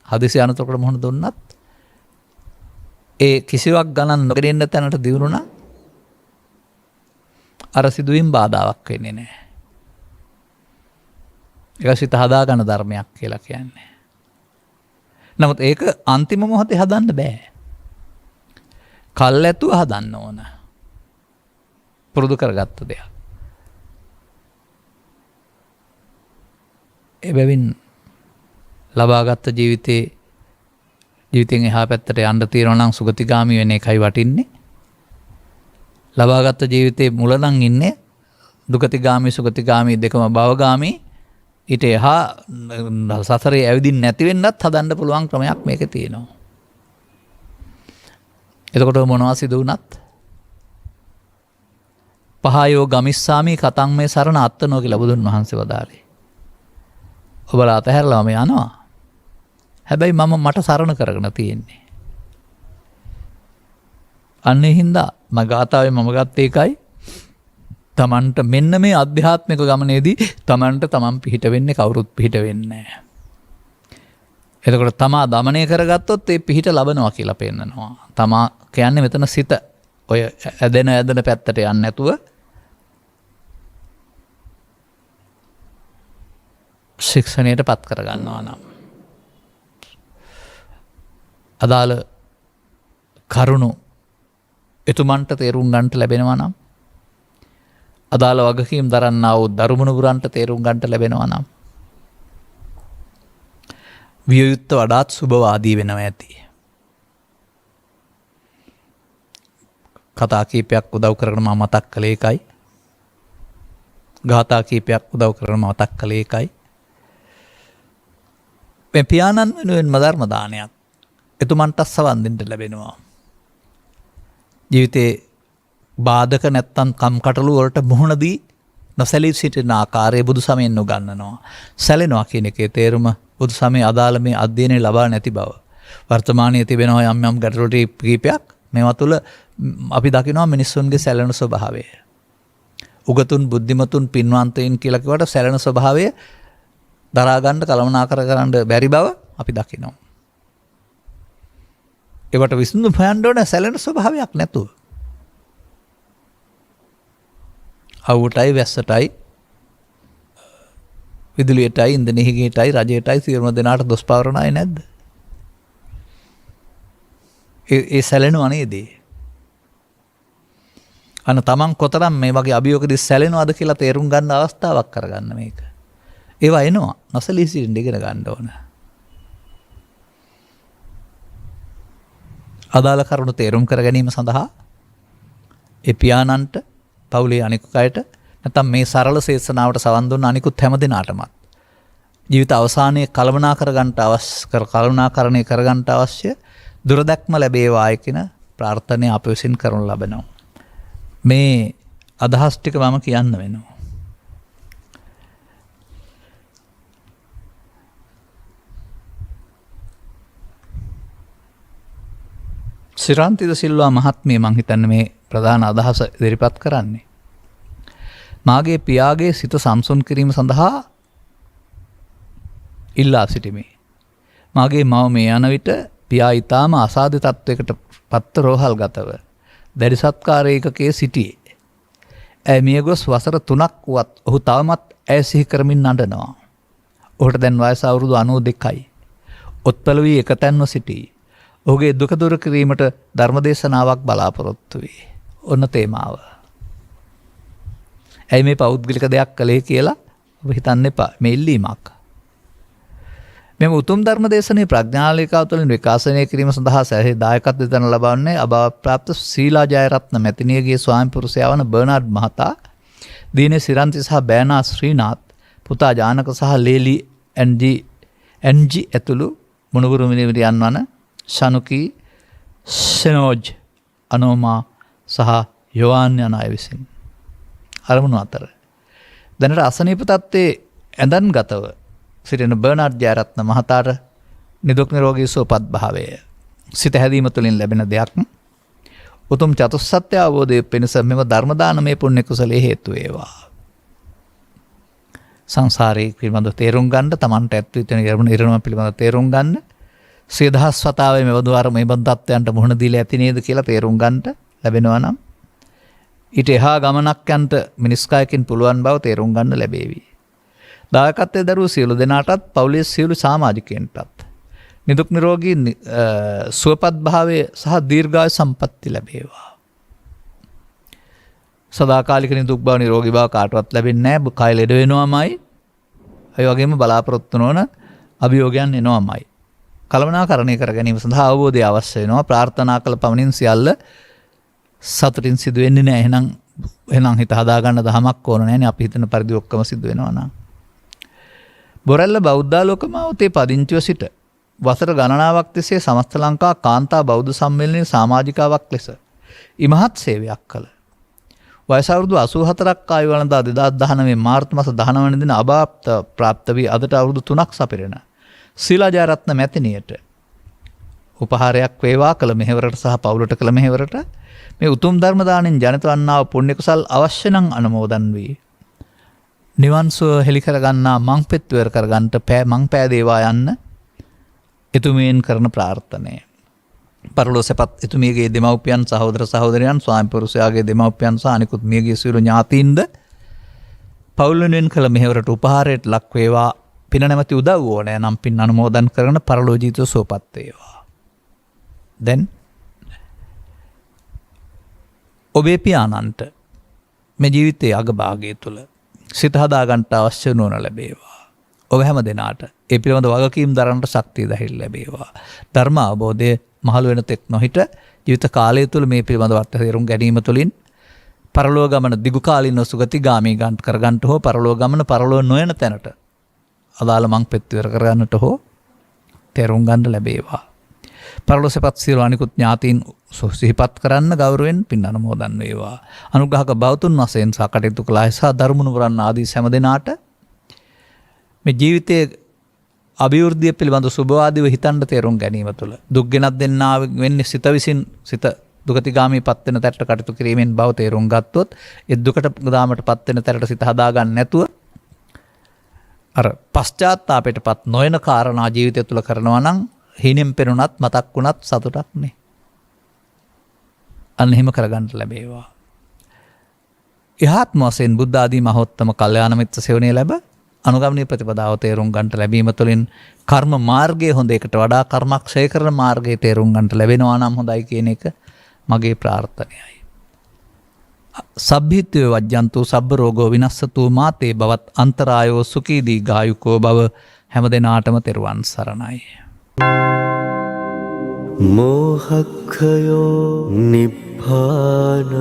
Speaker 2: හදිසි අනතුරකට මුහුණ දුන්නත් ඒ කිසිවක් ගණන් නොගෙන ඉන්න තැනට දියුණුණා අර සිදුවීම් බාධාවක් වෙන්නේ නැහැ. ඒක සිත හදා ගන්න ධර්මයක් කියලා කියන්නේ. නමුත් ඒක අන්තිම මොහොතේ හදන්න බෑ. කල්ැතුව හදන්න ඕන. පුරුදු කරගත්ත දෙයක්. එබැවින් ලබාගත් ජීවිතයෙන් එහා පැත්තට යන්න තියෙනවා නම් සුගතිගාමී වෙන එකයි වටින්නේ. ලබාගත් ජීවිතේ මුල නම් ඉන්නේ දුගතිගාමී සුගතිගාමී දෙකම භවගාමී. ඊට එහා සසරේ ඇවිදින්න නැති වෙන්නත් හදන්න පුළුවන් ක්‍රමයක් මේකේ තියෙනවා. එතකොට මොනවා සිදු වුණත් පහයෝ ගමිස්සාමි කතං මේ සරණ අත්තනෝ කියලා බුදුන් වහන්සේ වදාළේ. ඔබලා අතහැරලාම යනවා. හැබැයි මට සරණ කරගෙන තියෙන්නේ. අන්නේ හින්දා මගාතාවේ මම ගත්තේ එකයි තමන්ට මෙන්න මේ අධ්‍යාත්මික ගමනේදී තමන්ට තමන් පිහිට වෙන්නේ කවුරුත් පිහිට වෙන්නේ නැහැ. එතකොට තමා දමනය කරගත්තොත් ඒ පිහිට ලබනවා කියලා පෙන්නනවා. තමා කියන්නේ මෙතන සිත ඔය ඇදෙන පැත්තට යන්නේ නැතුව ශික්ෂණයට පත් කරගන්නවා නම් අදාළ කරුණු එතුමන්ට තේරුම් ගන්නට ලැබෙනවා නම් අදාළ වගකීම් දරන්නා වූ දරුමුණුවරන්ට තේරුම් ගන්නට ලැබෙනවා නම් වියයුත්ත වඩාත් සුබවාදී වෙනවා ඇති. කතා කීපයක් උදව් කරගෙන මම මතක් කළේ එකයි. ගාථා කීපයක් උදව් කරගෙන මම මතක් කළේ එකයි. මේ පියාණන් වෙනුවෙන් ධර්ම දානයක් එතුමන්ට සවන් දෙන්න ලැබෙනවා. ජීවිතේ බාධක නැත්තම් කම්කටොළු වලට මුහුණ දී නොසැලී සිටින ආකාරයේ බුදු සමයෙන් උගන්වනවා. සැලෙනවා කියන එකේ තේරුම බුදු සමයේ අදාළ මේ අධ්‍යයනය ලබා නැති බව. වර්තමානයේ තිබෙනවා යම් යම් ගැටලු කීපයක්. මේවා තුළ අපි දකිනවා මිනිස්සුන්ගේ සැලෙන ස්වභාවය. උගතුන් බුද්ධිමතුන් පින්වන්තයින් කියලා කිව්වට සැලෙන ස්වභාවය දරා ගන්න කලමනාකර කරන්න බැරි බව අපි දකිනවා. ඒවට විසඳුම් හොයන්න ඕන සැලෙන ස්වභාවයක් නැතුව. අවුටයි වැස්සටයි විදුලියටයි ඉන්දනෙහිගේටයි රජයටයි සියලුම දෙනාට දොස් පවරනයි නැද්ද? ඒ සැලෙනව නේද? අන්න තමන් කොතරම් මේ වගේ අභියෝගදී සැලෙනවද කියලා තේරුම් ගන්න අවස්ථාවක් කරගන්න මේක. ඒවා එනවා. නොසලී සිටින්න ඉගෙන ගන්න ඕන. අදාළ කරුණු තේරුම් කර ගැනීම සඳහා ඒ පියාණන්ට පවුලේ අනිකුත් අයට නැත්නම් මේ සරල ශේෂනාවට සවන් දුන්න අනිකුත් හැම දිනාටමත් ජීවිත අවසානයේ කළමනාකරණය කරගන්නට අවශ්‍ය දුරදැක්ම ලැබේවායි කියන ප්‍රාර්ථනය අප විසින් කරනු ලබනවා. මේ අදහස් ටික මම කියන්න වෙනවා. සිරාන්තිද සිල්වා මහත්මිය මං හිතන්නේ මේ ප්‍රධාන අදහස ඉදිරිපත් කරන්නේ. මාගේ පියාගේ සිත සංසුන් කිරීම සඳහා ඉල්ලා සිටිමි. මාගේ මව මේ යන විට පියා ඊටාම අසාධ්‍ය තත්වයකට පත්ව රෝහල් ගතව දැඩි සත්කාරයකකේ සිටියේ. ඇය මිය ගොස් වසර 3ක් වුවත් ඔහු තවමත් ඇය සිහි කරමින් අඬනවා. ඔහුට දැන් වයස අවුරුදු 92යි. ඔත්පල වී එකතැන්ව සිටී. ඔහුගේ දුක දුරු කිරීමට ධර්මදේශනාවක් බලාපොරොත්තු වේ. ඔන්න තේමාව. ඇයි මේ පෞද්ගලික දෙයක් කළේ කියලා ඔබ හිතන්න එපා. මේ ඉල්ලීමක්. මෙම උතුම් ධර්මදේශනයේ ප්‍රඥාලිකාව තුළින් විකාශනය කිරීම සඳහා සැරේ දායකත්වය දරන ලබන්නේ අභාවප්‍රාප්ත ශීලා ජයරත්න මැතිණියගේ ස්වාමි පුරුෂයා වන බර්නාඩ් මහතා, දීනේ සිරන්ති සහ බෑනා ශ්‍රීනාත්, පුතා ජානක සහ ලේලි එන්ජි ඇතුළු මුණුබුරු මිනිවිරියන් වන ශනුකී, සෙනෝජ්, අනෝමා සහ යොවාන් යන අය විසින් අරමුණු අතර දැනට අසනීප තත්ත්වයේ ඇඳන් ගතව සිටින බර්නාඩ් ජයරත්න මහතාට නිදුක් නිරෝගී සුවපත් භාවය සිත හැදීම තුළින් ලැබෙන දෙයක්. උතුම් චතුස්සත්‍ය අවබෝධය පිණිස මෙම ධර්ම දානමය පුණ්‍ය කුසලයේ හේතු වේවා. සංසාරයේ පිළිබඳ තේරුම් ගන්න, Tamanට ඇත් වී තියෙන ඉරණම පිළිබඳ තේරුම් ගන්න, සියදහස් වතාවේ මෙවදු ආර මේ බඳ තත්ත්වයන්ට මුහුණ දීලා ඇති නේද කියලා තේරුම් ගන්නට ලැබෙනවා නම් ඊට එහා ගමනක් යන්නට මිනිස් කායකින් පුළුවන් බව තේරුම් ගන්න ලැබේවි. දායකත්වයේ දරුවෝ සියලු දෙනාටත් පවුලේ සියලු සමාජිකයන්ටත් නිදුක් නිරෝගී සුවපත් භාවය සහ දීර්ඝායු සම්පatti ලැබේවා. සදාකාලික නිදුක් බව නිරෝගී බව කාටවත් ලැබෙන්නේ නැහැ. කය ලෙඩ වෙනවමයි. ඒ වගේම බලාපොරොත්තු නොවන අභියෝගයන් එනවමයි. කළමනාකරණය කර ගැනීම සඳහා අවබෝධය අවශ්‍ය වෙනවා. ප්‍රාර්ථනා කළ පමණින් සියල්ල සතුටින් සිදු වෙන්නේ නැහැ. එහෙනම් හිත හදාගන්න දහමක් ඕන නැහැනේ. අපි හිතන පරිදි ඔක්කොම සිදු වෙනවා නම්. බොරැල්ල බෞද්ධාලෝක මාවතේ පදිංචිව සිට වසර ගණනාවක් තිස්සේ සමස්ත ලංකා කාන්තා බෞද්ධ සම්මේලනයේ සමාජිකාවක් ලෙස ඉමහත් සේවයක් කළ වයස අවුරුදු 84ක් ආයු වළඳා 2019 මාර්තු මාස 19 වෙනි දින අභාප්ත ප්‍රාප්ත වී අදට අවුරුදු 3ක් සපිරෙන ශීලා ජයරත්න මැතිණියට උපහාරයක් වේවා කළ මෙහෙවරට සහ පවුලට කළ මෙහෙවරට මේ උතුම් ධර්ම දාණයෙන් ජනිත වන්නා වූ පුණ්‍ය කුසල් අවශ්‍ය නම් අනුමෝදන් වී නිවන් සුව හෙළි කරගන්නා මං පෙත්වර කරගන්නට මං පෑදේවා යන්න එතුමියන් කරන ප්‍රාර්ථනය. පරලෝසපත් එතුමියගේ දෙමව්පියන් සහෝදර සහෝදරයන් ස්වාමි පුරුෂයාගේ දෙමව්පියන් සහ අනිකුත් මියගිය සියලු ඥාතීන්ද පවුල් වෙනුවෙන් කළ මෙහෙවරට උපහාරයට ලක් වේවා. පින නැමැති උදව් ඕනෑ නම් පින් අනුමෝදන් කරන පරලෝ ජීවිතය සුවපත් වේවා. දැන් ඔබේ පියාණන්ට මේ ජීවිතයේ අගභාගය තුළ සිත හදාගන්නට අවශ්‍ය නොවන ලැබේවා. ඔබ හැම දෙනාට ඒ පිළිබඳ වගකීම් දරන්නට ශක්තිය ධෛර්ය ලැබේවා. ධර්ම අවබෝධය මහලු වෙන තෙක් නොහිට ජීවිත කාලය තුළ මේ පිළිබඳව අර්ථ තේරුම් ගැනීම තුළින් පරලෝක ගමන දිගු කාලිනව සුගතිගාමී ගන්ට කරගන්නට හෝ පරලෝක ගමන පරලෝක නොයන තැනට අදාළ මං පෙත්තිවර කරගන්නට හෝ තේරුම් ගන්න ලැබේවා. පරලෝසෙපත් සියලු අනිකුත් ඥාතීන් සිහිපත් කරන්න ගෞරවයෙන් පින් අනුමෝදන් වේවා. අනුග්‍රහක බෞතුන් වශයෙන් සකටයුතු කළ අය සහ ධර්මණු වරන් ආදී සෑම දෙනාට මේ ජීවිතයේ අභිවෘද්ධිය පිළිබඳ සුභවාදීව හිතන්න තේරුම් ගැනීම තුළ දුක් ගෙනත් දෙන්නා වෙන්නේ සිත විසින් සිත දුගතිගාමී පත් වෙන තැනට කටයුතු කිරීමෙන් බව තේරුම් ගත්තොත් ඒ දුකට දාමට පත් වෙන තැනට සිත හදාගන්න නැතුව අර පශ්චාත්තාපයටපත් නොවන කාරණා ජීවිතය තුළ කරනවා නම් හිණෙන් පෙනුනත් මතක් වුණත් සතුටක් නේ. අන්න එහෙම කරගන්න ලැබේවා. ඉහාත්ම වශයෙන් බුද්ධ ආදී මහෝත්තම කල්යාණ මිත්‍ර සේවනයේ ලැබ අනුගමනීය ප්‍රතිපදාව තේරුම් ගන්නට ලැබීම තුළින් කර්ම මාර්ගයේ හොඳ එකට වඩා කර්මක්ෂය කරන මාර්ගයේ තේරුම් ගන්නට ලැබෙනවා නම් හොඳයි කියන එක මගේ ප්‍රාර්ථනයයි. සබ්බිත්වය වජ්ජන්තු සබ්බ රෝගෝ විනස්සතු මාතේ බවත් අන්තරායෝ සුඛී දීඝායුකෝ බව හැම දෙනාටම තෙරුවන් සරණයි.
Speaker 3: මෝහක්ඛයෝ නිබ්බානං